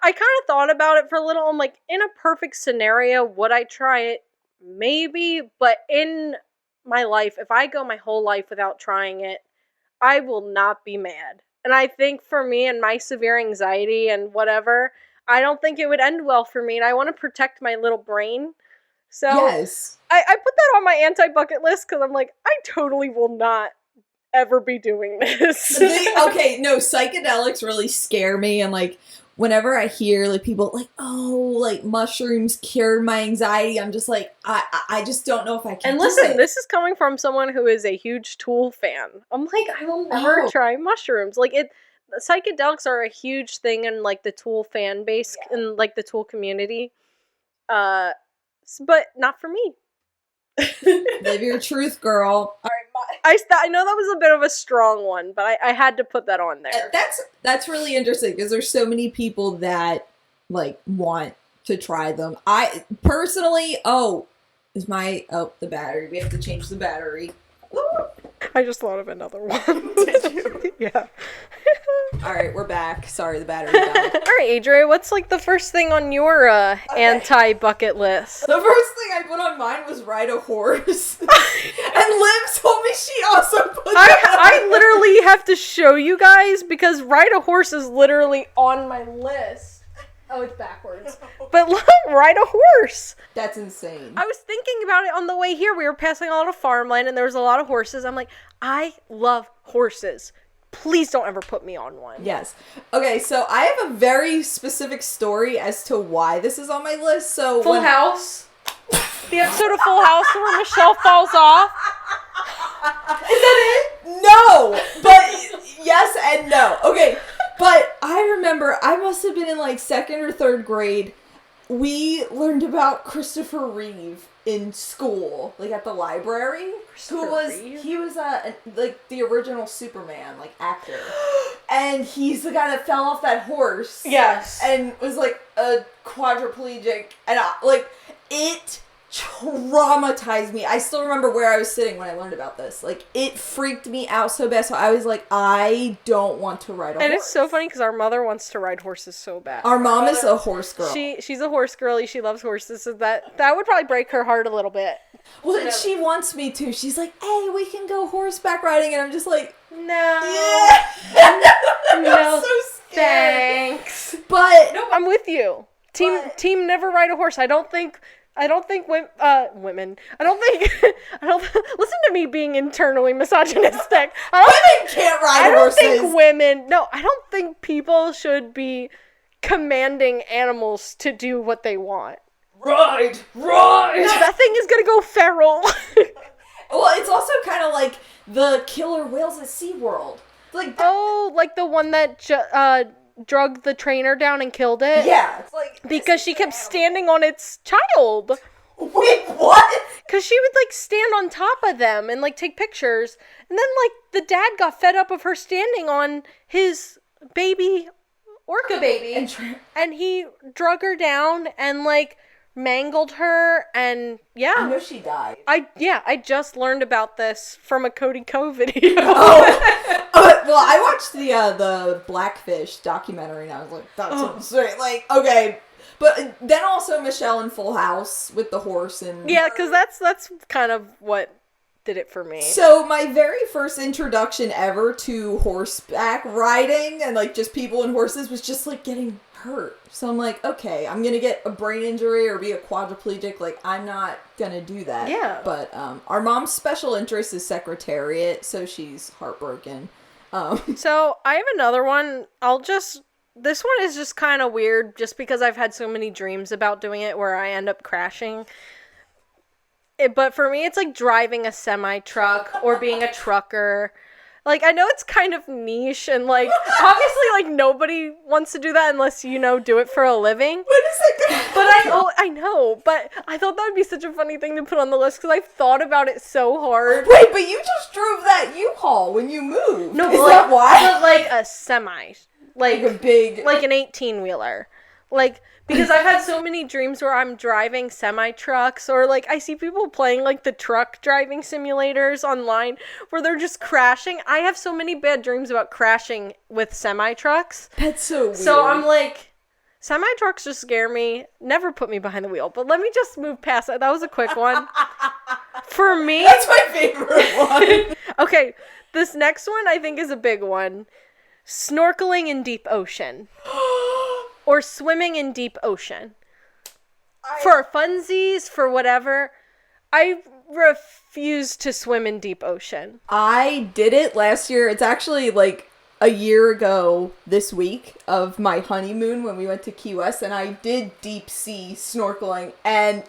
I kind of thought about it for a little. I'm like, in a perfect scenario, would I try it? Maybe. But in my life, if I go my whole life without trying it, I will not be mad. And I think for me and my severe anxiety and whatever, I don't think it would end well for me. And I want to protect my little brain. So yes. I put that on my anti-bucket list because I'm like, I totally will not ever be doing this. Okay, no, psychedelics really scare me, and like whenever I hear like people like, oh, like mushrooms cure my anxiety, I'm just like, I just don't know if I can. And listen, this is coming from someone who is a huge Tool fan. I'm like, I will never try mushrooms. Like psychedelics are a huge thing in like the Tool fan base and like the Tool community, but not for me. Live your truth, girl. All right, I know that was a bit of a strong one, but I had to put that on there. That's really interesting because there's so many people that like want to try them. I personally, the battery. We have to change the battery. I just thought of another one. Did you? Yeah. All right, we're back. Sorry, the battery died. All right, Adria, what's like the first thing on your anti-bucket list? The first thing I put on mine was ride a horse. And Liv told me she also put that I literally have to show you guys because ride a horse is literally on my list. Oh, it's backwards. But look, ride a horse. That's insane. I was thinking about it on the way here. We were passing a lot of farmland and there was a lot of horses. I'm like, I love horses. Please don't ever put me on one. Yes. Okay, so I have a very specific story as to why this is on my list. So Full House. The episode of Full House where Michelle falls off. Is that it? No! But yes and no. Okay, but I remember I must have been in like 2nd or 3rd grade. We learned about Christopher Reeve in school, like at the library. He was like the original Superman, like actor. And he's the guy that fell off that horse. Yes. And was like a quadriplegic. And it traumatized me. I still remember where I was sitting when I learned about this. Like, it freaked me out so bad. So I was like, I don't want to ride a horse. And it's so funny because our mother wants to ride horses so bad. Our mom is a horse girl. She's a horse girly. She loves horses. So that would probably break her heart a little bit. Well, she wants me to. She's like, hey, we can go horseback riding. And I'm just like, no. Yeah. No, I'm so scared. thanks. But no, I'm with you. Team never ride a horse. I don't think women. I don't listen to me being internally misogynistic. Women can't ride horses. I don't think people should be commanding animals to do what they want. Ride! That thing is gonna go feral. Well, it's also kind of like the killer whales at SeaWorld. Like like the one that drug the trainer down and killed it? Yeah. It's like... Because she kept standing on its child. Wait, what? Because she would, like, stand on top of them and, like, take pictures. And then, like, the dad got fed up of her standing on his baby, orca baby. And he drug her down and, like, mangled her and, yeah. I know she died. I just learned about this from a Cody Co video. Well, I watched the Blackfish documentary and I was like, that's insane. Like, okay. But then also Michelle in Full House with the horse and... Yeah, because that's kind of what did it for me. So my very first introduction ever to horseback riding and like just people and horses was just like getting hurt. So I'm like, okay, I'm gonna get a brain injury or be a quadriplegic. Like, I'm not gonna do that. Yeah. But our mom's special interest is Secretariat, so she's heartbroken. So I have another one. This one is just kind of weird just because I've had so many dreams about doing it where I end up crashing. But for me, it's like driving a semi-truck or being a trucker. Like, I know it's kind of niche and, like, obviously, like, nobody wants to do that unless, do it for a living. What is it gonna But I know, but I thought that would be such a funny thing to put on the list because I've thought about it so hard. Wait, but you just drove that U-Haul when you moved. No, is that why? But, like, a semi. Like a big... Like an 18-wheeler. Like... Because I've had so many dreams where I'm driving semi-trucks or, like, I see people playing, like, the truck driving simulators online where they're just crashing. I have so many bad dreams about crashing with semi-trucks. That's so weird. So I'm like, semi-trucks just scare me. Never put me behind the wheel. But let me just move past that. That was a quick one. For me... That's my favorite one. Okay, this next one I think is a big one. Snorkeling in deep ocean. Or swimming in deep ocean. For funsies, for whatever. I refuse to swim in deep ocean. I did it last year. It's actually like a year ago this week of my honeymoon when we went to Key West, and I did deep sea snorkeling, and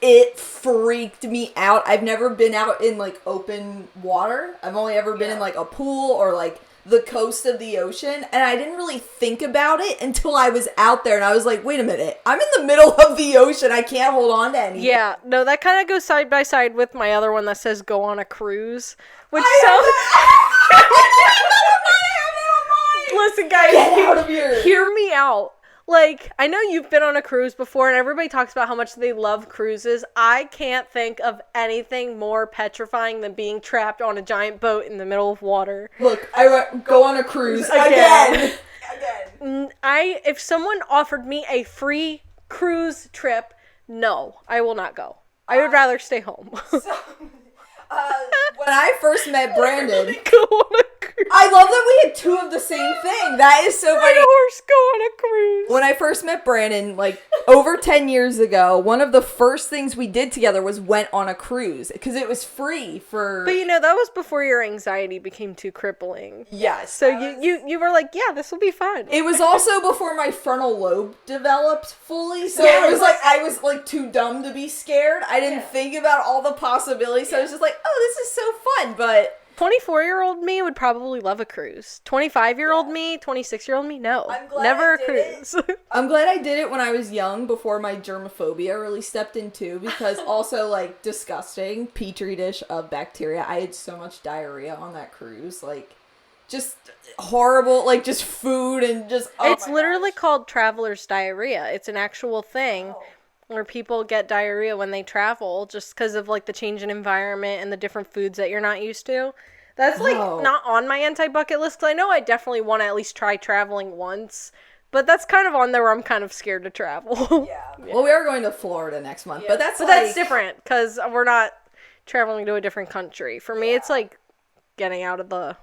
it freaked me out. I've never been out in like open water. I've only ever been in like a pool or like the coast of the ocean, and I didn't really think about it until I was out there, and I was like, wait a minute, I'm in the middle of the ocean, I can't hold on to anything. Yeah, no, that kind of goes side by side with my other one that says go on a cruise, which Listen, guys, get out of here. Hear me out. Like, I know you've been on a cruise before, and everybody talks about how much they love cruises. I can't think of anything more petrifying than being trapped on a giant boat in the middle of water. Look, I go on a cruise again. If someone offered me a free cruise trip, no, I will not go. I would rather stay home. When I first met Brandon, go on a cruise. I love that we had two of the same thing. That is so funny. A horse go on a cruise. When I first met Brandon, like over 10 years ago, one of the first things we did together was went on a cruise because it was free for. But that was before your anxiety became too crippling. Yes. So you were like, yeah, this will be fun. It was also before my frontal lobe developed fully, so it was like I was like too dumb to be scared. I didn't think about all the possibilities, so I was just like, oh, this is so fun, but 24-year-old me would probably love a cruise. 25-year-old me, 26-year-old me, no. Never a cruise. I'm glad I did it when I was young, before my germophobia really stepped in too, because also, like, disgusting petri dish of bacteria. I had so much diarrhea on that cruise, like, just horrible, like, just food and just, it's literally called traveler's diarrhea. It's an actual thing. Where people get diarrhea when they travel just because of, like, the change in environment and the different foods that you're not used to. That's, like, not on my anti-bucket list, because I know I definitely want to at least try traveling once. But that's kind of on there where I'm kind of scared to travel. Yeah. Well, we are going to Florida next month, but that's that's different, because we're not traveling to a different country. For me, it's, like, getting out of the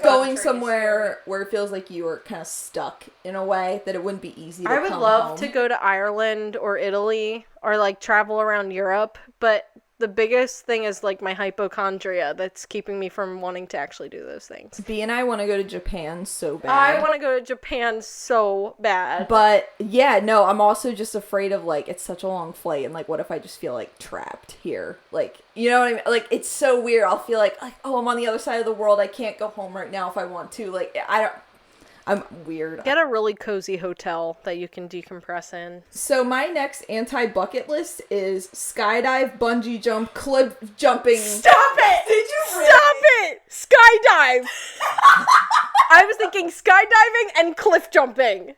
going somewhere where it feels like you are kind of stuck in a way that it wouldn't be easy to I would come love home. to go to Ireland or Italy or, like, travel around Europe, but the biggest thing is, like, my hypochondria that's keeping me from wanting to actually do those things. B and I want to go to Japan so bad. I want to go to Japan so bad. But, yeah, no, I'm also just afraid of, like, it's such a long flight, and, like, what if I just feel, like, trapped here? Like, you know what I mean? Like, it's so weird. I'll feel like, oh, I'm on the other side of the world. I can't go home right now if I want to. Like, I'm weird. Get a really cozy hotel that you can decompress in. So my next anti-bucket list is skydive, bungee jump, cliff jumping. Stop it! Did you really? Stop it! Skydive! I was thinking skydiving and cliff jumping.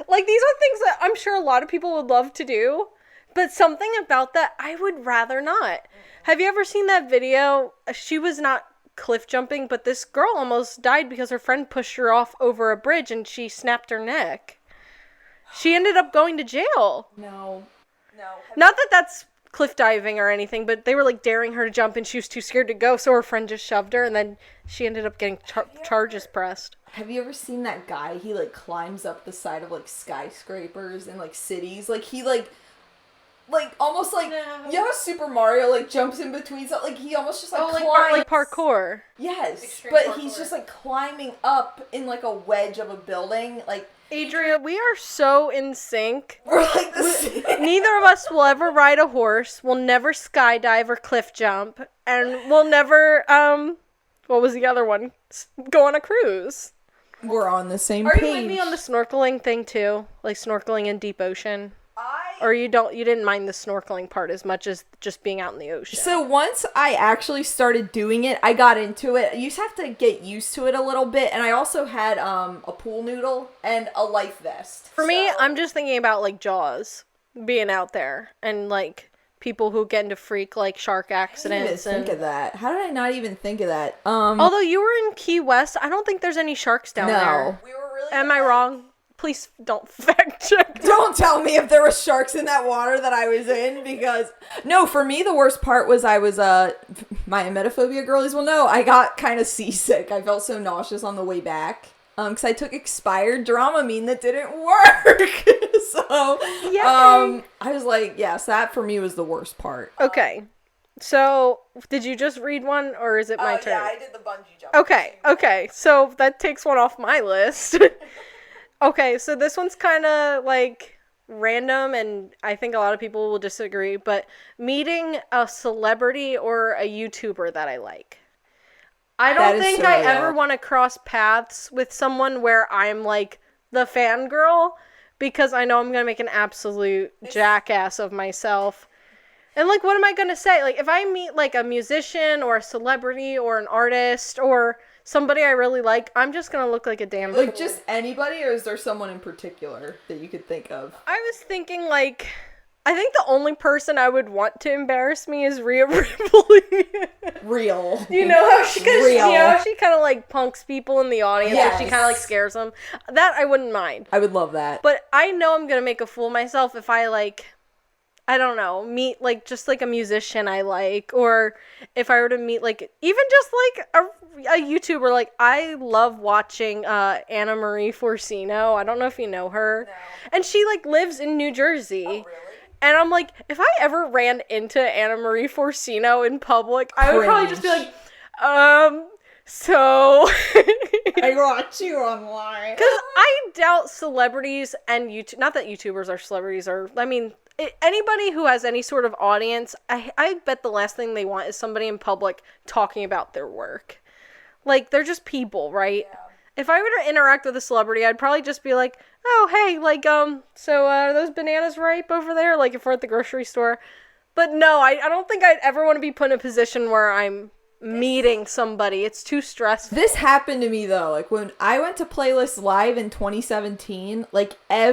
Like, these are things that I'm sure a lot of people would love to do, but something about that I would rather not. Have you ever seen that video? She was not cliff jumping, but this girl almost died because her friend pushed her off over a bridge and she snapped her neck. She ended up going to jail. No. Not that that's cliff diving or anything, but they were, like, daring her to jump and she was too scared to go, so her friend just shoved her, and then she ended up getting charges pressed. Have you ever seen that guy? He, like, climbs up the side of, like, skyscrapers in, like, cities. Like, he, like almost like, you know how Super Mario, like, jumps in between stuff? Like, he almost just, like, climbs. Like parkour. Yes, Extreme but parkour. he's just, like, climbing up in, like, a wedge of a building. Like, Adria, we are so in sync. we're like this. Neither of us will ever ride a horse. We'll never skydive or cliff jump. And we'll never, what was the other one? Go on a cruise. We're on the same Are page. you with me on the snorkeling thing too? Like snorkeling in deep ocean? Or you didn't mind the snorkeling part as much as just being out in the ocean? So once I actually started doing it, I got into it. You just have to get used to it a little bit. And I also had a pool noodle and a life vest. For me, I'm just thinking about, like, Jaws, being out there, and, like, people who get into freak, like, shark accidents. I didn't even think of that. How did I not even think of that? Although you were in Key West, I don't think there's any sharks down there. We were really. Am I wrong? Please don't fact check. Don't tell me if there were sharks in that water that I was in, because no, for me the worst part was my emetophobia girlies will know I got kind of seasick. I felt so nauseous on the way back because I took expired Dramamine that didn't work. So I was like, yes, that for me was the worst part. Okay. So, did you just read one, or is it my turn? Yeah, I did the bungee jump. Okay. So, that takes one off my list. Okay, so this one's kind of, like, random, and I think a lot of people will disagree, but meeting a celebrity or a YouTuber that I like. I don't think I ever want to cross paths with someone where I'm, like, the fangirl, because I know I'm going to make an absolute jackass of myself. And, like, what am I going to say? Like, if I meet, like, a musician or a celebrity or an artist or somebody I really like, I'm just gonna look like a damn Like, fool. just anybody, or is there someone in particular that you could think of? I was thinking, like, I think the only person I would want to embarrass me is Rhea Ripley. Real. You know how she, Real. you know how she kind of, like, punks people in the audience, Yes. or she kind of, like, scares them? That I wouldn't mind. I would love that. But I know I'm gonna make a fool of myself if I, like, I don't know, meet, like, just, like, a musician I like, or if I were to meet, like, even just, like, a YouTuber. Like, I love watching Anna Marie Forcino. I don't know if you know her. No. And she, like, lives in New Jersey. Oh, really? And I'm like, if I ever ran into Anna Marie Forcino in public, I would probably just be like, so... I watch you online. Because I doubt celebrities and YouTube, not that YouTubers are celebrities, or, I mean, anybody who has any sort of audience, I bet the last thing they want is somebody in public talking about their work. Like, they're just people, right? Yeah. If I were to interact with a celebrity, I'd probably just be like, oh, hey, like, so are those bananas ripe over there? Like, if we're at the grocery store. But no, I don't think I'd ever want to be put in a position where I'm meeting somebody. It's too stressful. This happened to me, though. Like, when I went to Playlist Live in 2017, like, I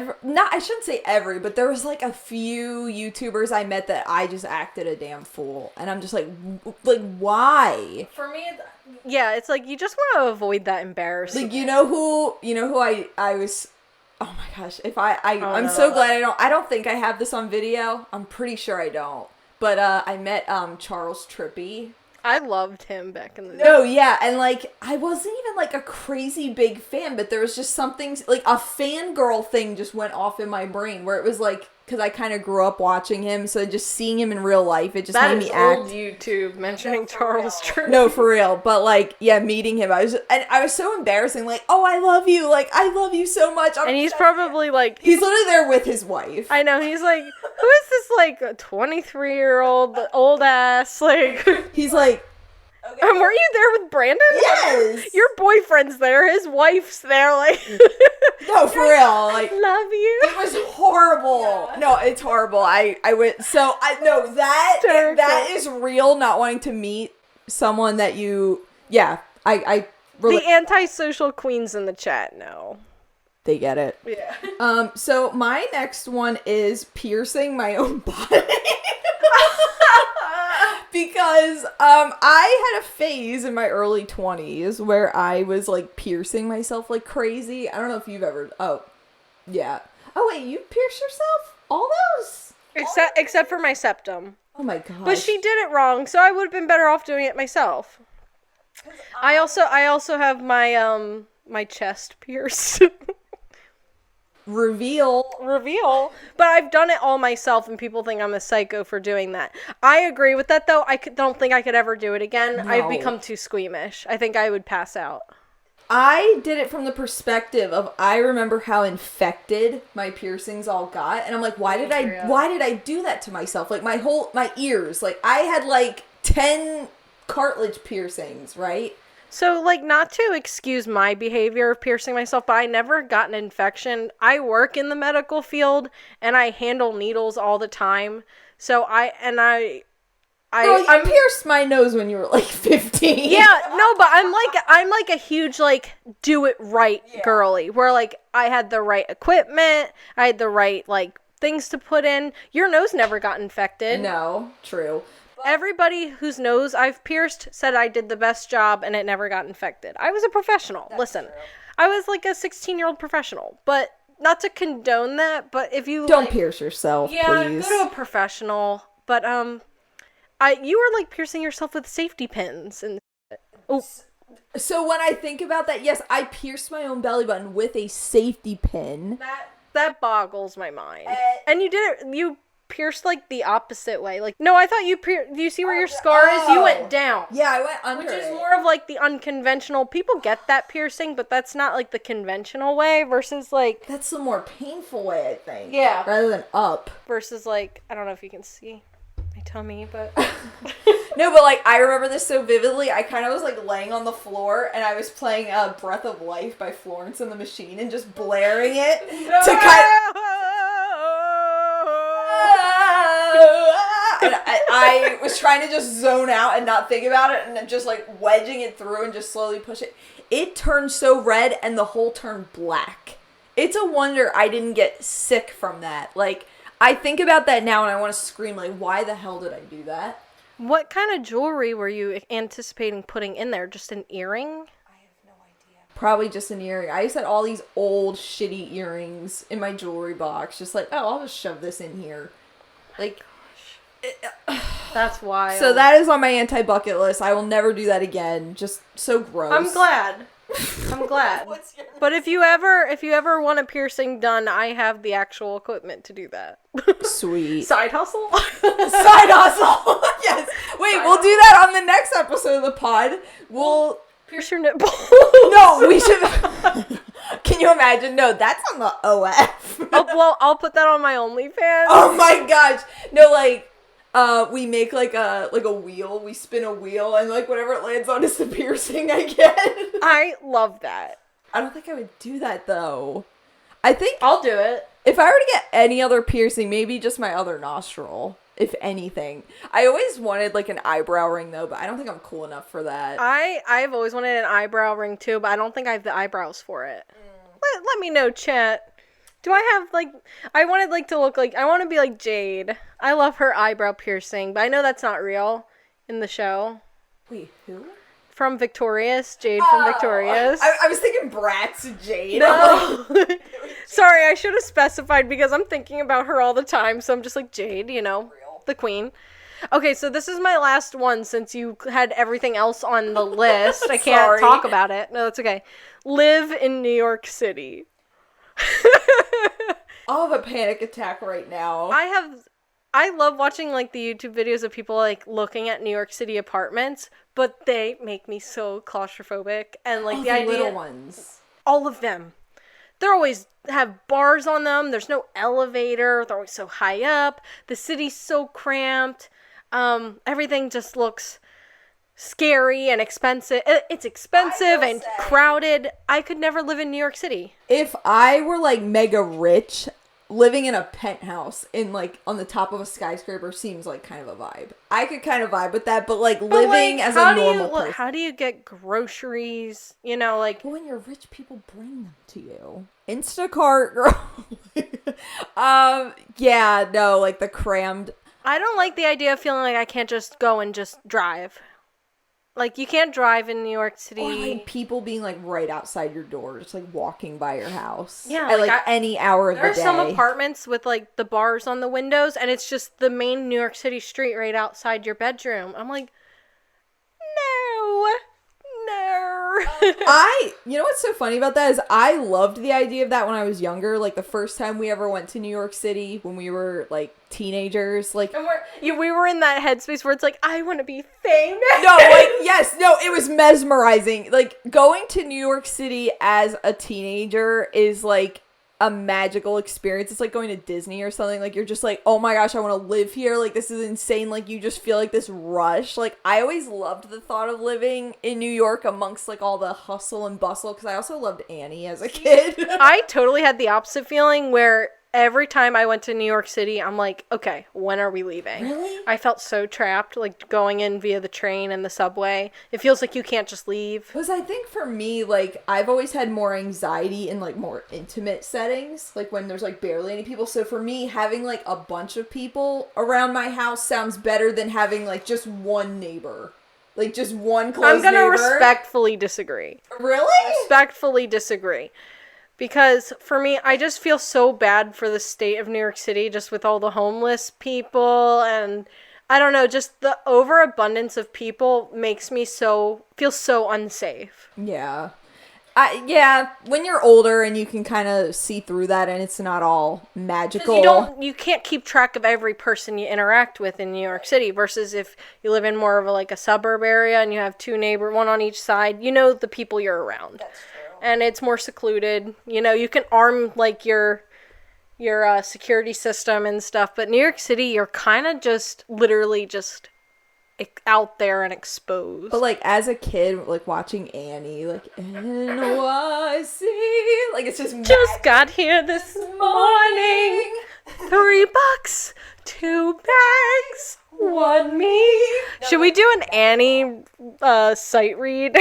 shouldn't say every, but there was, like, a few YouTubers I met that I just acted a damn fool. And I'm just like, why? For me, yeah, it's like, you just want to avoid that embarrassment. Like, you know who I was, oh my gosh, I'm so glad I don't think I have this on video. I'm pretty sure I don't. But, I met, Charles Trippy. I loved him back in the day. No, yeah, and, like, I wasn't even, like, a crazy big fan, but there was just something, like, a fangirl thing just went off in my brain, where it was, like, because I kind of grew up watching him, so just seeing him in real life, it just made me act. That is old YouTube, mentioning Charles Trippy. No, for real, but, like, yeah, meeing him, I was so embarrassing, like, oh, I love you, like, I love you so much. And he's probably, like... He's literally there with his wife. I know, he's like, who is this, like, 23-year-old, old ass, like... He's like... Okay. Were you there with Brandon? Yes! Your boyfriend's there, his wife's there, like... No, for real, like... I love you. It was horrible. Yeah. No, it's horrible. I went... So, that is real, not wanting to meet someone that you... Yeah, The antisocial queens in the chat know. They get it. Yeah. So my next one is piercing my own body. Because I had a phase in my early 20s where I was, like, piercing myself like crazy. I don't know if you've ever... Oh, yeah. Oh, wait, you pierced yourself? All those? Except for my septum. Oh, my gosh. But she did it wrong, so I would have been better off doing it myself. I also have my, my chest pierced. Reveal. But I've done it all myself, and people think I'm a psycho for doing that. I agree with that, though. Don't think I could ever do it again. No. I've become too squeamish. I think I would pass out. I did it from the perspective of, I remember how infected my piercings all got, and I'm like, why did I do that to myself? Like, my ears, like, I had, like, 10 cartilage piercings, right? So, like, not to excuse my behavior of piercing myself, but I never got an infection. I work in the medical field, and I handle needles all the time. So, I Girl, you pierced my nose when you were, like, 15. Yeah, no, but I'm like a huge, like, do it right girly, where, like, I had the right equipment, I had the right, like, things to put in. Your nose never got infected. No, true. Everybody whose nose I've pierced said I did the best job and it never got infected. I was a professional. Listen, I was like a 16-year-old professional, but not to condone that, but if you don't pierce yourself, please. Go to a professional. But you were like piercing yourself with safety pins and. Oh. So when I think about that, yes, I pierced my own belly button with a safety pin. That boggles my mind. And you did it. You pierced like the opposite way. Like, no, I thought you do you see where your scar is? You went down. Yeah, I went under. Which is more of like the unconventional. People get that piercing, but that's not like the conventional way versus like. That's the more painful way, I think. Yeah. Rather than up. Versus like, I don't know if you can see my tummy, but. No, but like, I remember this so vividly. I kind of was like laying on the floor and I was playing Breath of Life by Florence and the Machine and just blaring it to kind of. I was trying to just zone out and not think about it, and then just like wedging it through and just slowly push it. It turned so red and the hole turned black. It's a wonder I didn't get sick from that. Like, I think about that now and I want to scream, like, why the hell did I do that? What kind of jewelry were you anticipating putting in there? Just an earring? I have no idea. Probably just an earring. I just had all these old shitty earrings in my jewelry box. Just like, oh, I'll just shove this in here. Like, that's wild. So that is on my anti-bucket list. I will never do that again. Just so gross. I'm glad. But if you ever want a piercing done, I have the actual equipment to do that. Sweet. Side hustle? Side hustle. Yes. Wait, we'll do that on the next episode of the pod. We'll pierce your nipple. No, we should. Can you imagine? No, that's on the OF. Oh, well, I'll put that on my OnlyFans. Oh my gosh. No, like, we make like a wheel. We spin a wheel, and like whatever it lands on is the piercing I get. I love that. I don't think I would do that though. I think I'll do it. If I were to get any other piercing, maybe just my other nostril, if anything. I always wanted like an eyebrow ring though, but I don't think I'm cool enough for that. I've always wanted an eyebrow ring too, but I don't think I have the eyebrows for it. Let me know, chat. Do I have, like, I wanted, like, to look like, I want to be like Jade. I love her eyebrow piercing, but I know that's not real in the show. Wait, who? From Victorious. Jade from Victorious. I was thinking Bratz Jade. No. Sorry, I should have specified because I'm thinking about her all the time, so I'm just like, Jade, you know, the queen. Okay, so this is my last one since you had everything else on the list. I can't talk about it. No, that's okay. Live in New York City. I'll have a panic attack right now. I love watching like the YouTube videos of people like looking at New York City apartments, but they make me so claustrophobic and like the idea, little ones, all of them, they're always have bars on them. There's no elevator. They're always so high up. The city's so cramped. Everything just looks scary and expensive. It's expensive and crowded. I could never live in New York City. If I were like mega rich, living in a penthouse in like on the top of a skyscraper seems like kind of a vibe. I could kind of vibe with that, but like living as a normal person. How do you get groceries? You know, like when you're rich, people bring them to you. Instacart, girl. Yeah, no, like the crammed. I don't like the idea of feeling like I can't just go and just drive. Like, you can't drive in New York City. Or, like, people being, like, right outside your door, just, like, walking by your house. Yeah. At, like any hour of the day. There are some apartments with, like, the bars on the windows, and it's just the main New York City street right outside your bedroom. I'm like, no. You know what's so funny about that is I loved the idea of that when I was younger. Like, the first time we ever went to New York City when we were, like, teenagers. Like, and we were in that headspace where it's like, I want to be famous. No, like, yes, no, it was mesmerizing. Like, going to New York City as a teenager is, like, a magical experience. It's like going to Disney or something. Like, you're just like, oh my gosh, I want to live here. Like, this is insane. Like, you just feel like this rush. Like, I always loved the thought of living in New York amongst like all the hustle and bustle, because I also loved Annie as a kid. I totally had the opposite feeling where every time I went to New York City, I'm like, okay, when are we leaving? Really? I felt so trapped, like going in via the train and the subway. It feels like you can't just leave. Because I think for me, like, I've always had more anxiety in, like, more intimate settings, like, when there's, like, barely any people. So for me, having, like, a bunch of people around my house sounds better than having, like, just one neighbor. Like, just one close neighbor. I'm gonna respectfully disagree. Really? Respectfully disagree. Because for me, I just feel so bad for the state of New York City, just with all the homeless people, and I don't know, just the overabundance of people makes me feel so unsafe. Yeah. Yeah, when you're older and you can kind of see through that and it's not all magical. You can't keep track of every person you interact with in New York City versus if you live in more of a suburb area and you have two neighbors, one on each side, you know the people you're around. That's true. And it's more secluded. You know, you can arm, like, your security system and stuff. But New York City, you're kind of just, literally just out there and exposed. But, like, as a kid, like, watching Annie, like, NYC, like, it's just got here this morning. $3 2 bags, 1 me. Should we do an Annie sight read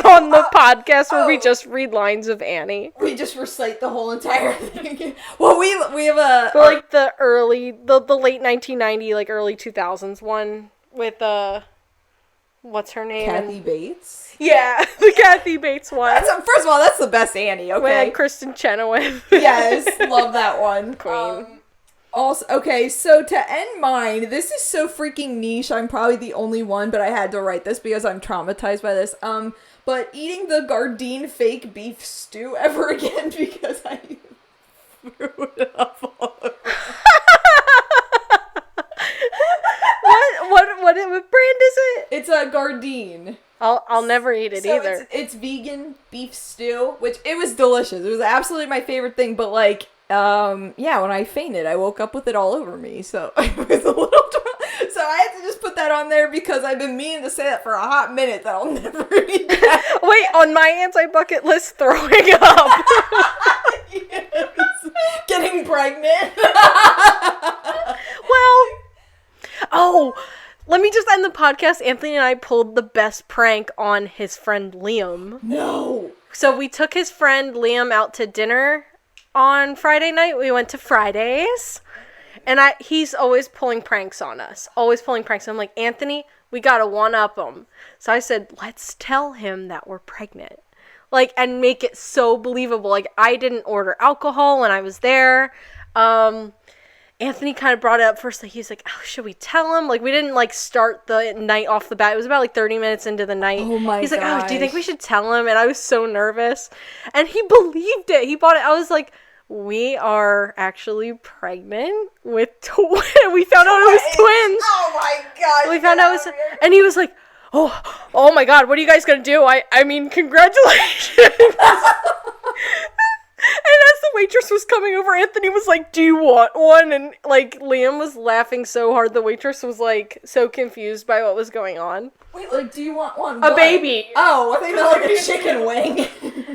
on the podcast where we just read lines of Annie? We just recite the whole entire thing. Well, we have a... Like the late 1990, like early 2000s one with, what's her name? Kathy Bates? Yeah, the Kathy Bates one. First of all, that's the best Annie, okay? With Kristen Chenoweth. Yes, love that one. Queen. Also, okay, so to end mine, this is so freaking niche. I'm probably the only one, but I had to write this because I'm traumatized by this. But eating the Gardein fake beef stew ever again because I threw it up all over. What brand is it? It's a Gardein. I'll never eat it either. It's vegan beef stew, which it was delicious. It was absolutely my favorite thing, but like, yeah, when I fainted, I woke up with it all over me, so I was a little so I had to just put that on there because I've been meaning to say that for a hot minute that I'll never eat that. Wait, on my anti-bucket list, throwing up. Yes. Getting pregnant. Well, let me just end the podcast. Anthony and I pulled the best prank on his friend Liam. No. So we took his friend Liam out to dinner on Friday night. We went to Fridays. And he's always pulling pranks on us. Always pulling pranks. I'm like, Anthony, we gotta one-up him. So I said, let's tell him that we're pregnant. Like, and make it so believable. Like, I didn't order alcohol when I was there. Anthony kind of brought it up first. Like, he's like, oh, should we tell him? Like, we didn't, like, start the night off the bat. It was about, like, 30 minutes into the night. Oh, my He's like, gosh. oh, do you think we should tell him? And I was so nervous. And he believed it. He bought it. I was like, we are actually pregnant with twins. We found out it was twins. Oh, my God. We found out it was... And he was like, oh, my God, what are you guys going to do? I mean, congratulations. And as the waitress was coming over, Anthony was like, do you want one? And, like, Liam was laughing so hard. The waitress was, like, so confused by what was going on. Wait, like, do you want one? A baby. Oh, I think like a chicken wing.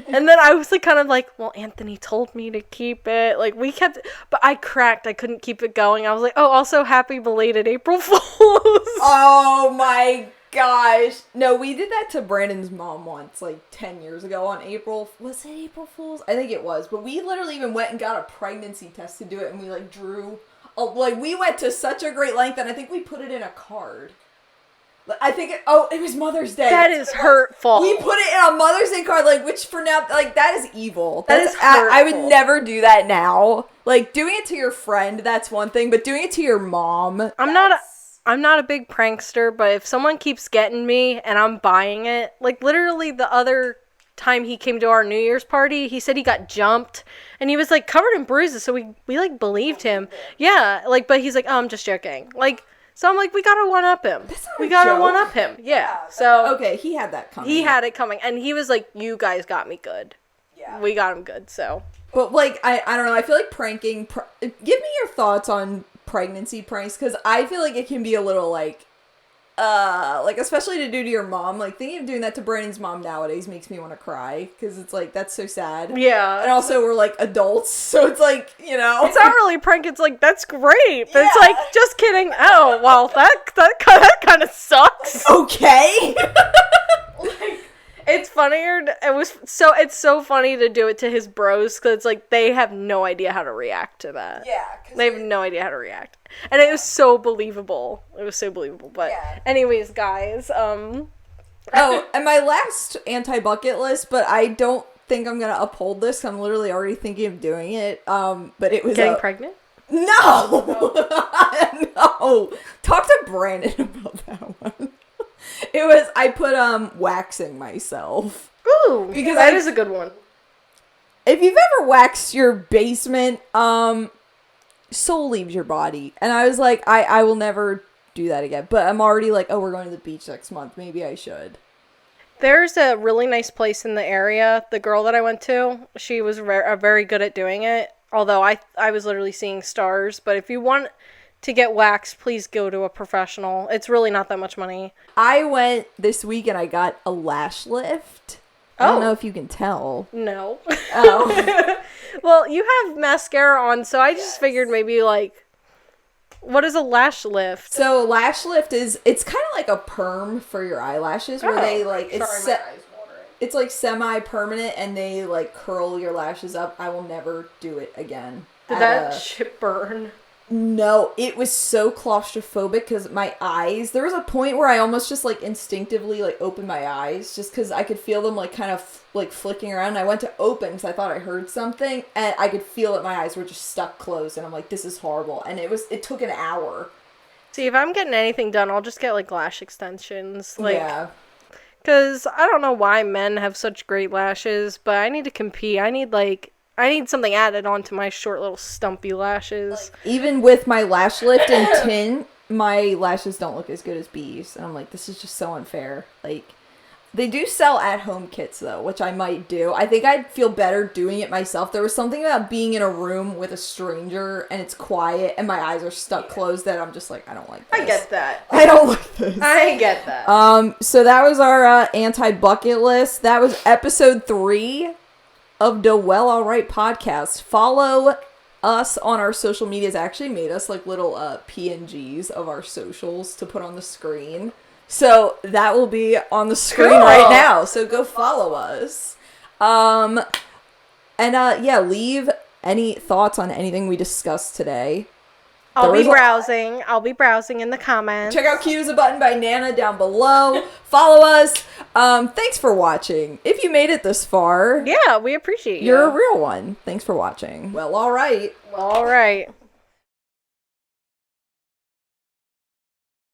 And then I was, like, kind of like, well, Anthony told me to keep it. Like, we kept it. But I cracked. I couldn't keep it going. I was like, oh, also happy belated April Fools. Oh, my gosh. No, we did that to Brandon's mom once, like 10 years ago on was it April Fool's? I think it was, but we literally even went and got a pregnancy test to do it, and we like drew, we went to such a great length, and I think we put it in a card. I think, it was Mother's Day. That is hurtful. We put it in a Mother's Day card, like, which for now, like, that is evil. That is hurtful. I would never do that now. Like, doing it to your friend, that's one thing, but doing it to your mom, I'm not a big prankster, but if someone keeps getting me and I'm buying it, like literally the other time he came to our New Year's party, he said he got jumped and he was like covered in bruises. So we like believed him. Yeah. Like, but he's like, oh, I'm just joking. Like, so I'm like, we gotta one up him. We gotta one up him. Yeah. So. Okay. He had that coming. He had it coming. And he was like, you guys got me good. Yeah. We got him good. So. But like, I don't know. I feel like pranking, give me your thoughts on pregnancy pranks, because I feel like it can be a little like especially to do to your mom. Like, thinking of doing that to Brandon's mom nowadays makes me want to cry, because it's like, that's so sad. Yeah. And also we're like adults, so it's like, you know, it's not really a prank. It's like, that's great, but it's like, just kidding. Oh, well, that kind of sucks. Okay. Like, it's funnier. It's so funny to do it to his bros, because it's like they have no idea how to react to that. Yeah, they have no idea how to react, and it was so believable. But anyways, guys. Oh, and my last anti-bucket list, but I don't think I'm gonna uphold this. I'm literally already thinking of doing it. But it was getting pregnant. No, no. Talk to Brandon about that one. It was, I put, waxing myself. Ooh, because that is a good one. If you've ever waxed your basement, soul leaves your body. And I was like, I will never do that again. But I'm already like, oh, we're going to the beach next month. Maybe I should. There's a really nice place in the area. The girl that I went to, she was very good at doing it. Although I was literally seeing stars. But if you want to get waxed, please go to a professional. It's really not that much money. I went this week and I got a lash lift. I don't know if you can tell. No. Oh. Well, you have mascara on, so I just figured maybe like What is a lash lift? So lash lift it's kind of like a perm for your eyelashes where they like it's like semi-permanent and they like curl your lashes up. I will never do it again. Did that shit burn? No, it was so claustrophobic because my eyes, there was a point where I almost just like instinctively like opened my eyes just because I could feel them like kind of like flicking around. And I went to open because I thought I heard something and I could feel that my eyes were just stuck closed and I'm like, this is horrible. And it took an hour. See, if I'm getting anything done, I'll just get like lash extensions. Like, yeah. Because I don't know why men have such great lashes, but I need to compete. I need something added onto my short little stumpy lashes. Like, even with my lash lift and tint, my lashes don't look as good as B's. And I'm like, this is just so unfair. Like, they do sell at-home kits, though, which I might do. I think I'd feel better doing it myself. There was something about being in a room with a stranger, and it's quiet, and my eyes are stuck closed, that I'm just like, I don't like this. I get that. I don't like this. I get that. So that was our anti-bucket list. That was episode 3 of the Well Alright podcast. Follow us on our social medias. I actually made us like little PNGs of our socials to put on the screen. So that will be on the screen right now. So go follow us. Leave any thoughts on anything we discussed today. I'll be browsing. I'll be browsing in the comments. Check out Cue as a Button by Nana down below. Follow us. Thanks for watching. If you made it this far. Yeah, we appreciate you. You're a real one. Thanks for watching. Well, all right. All right.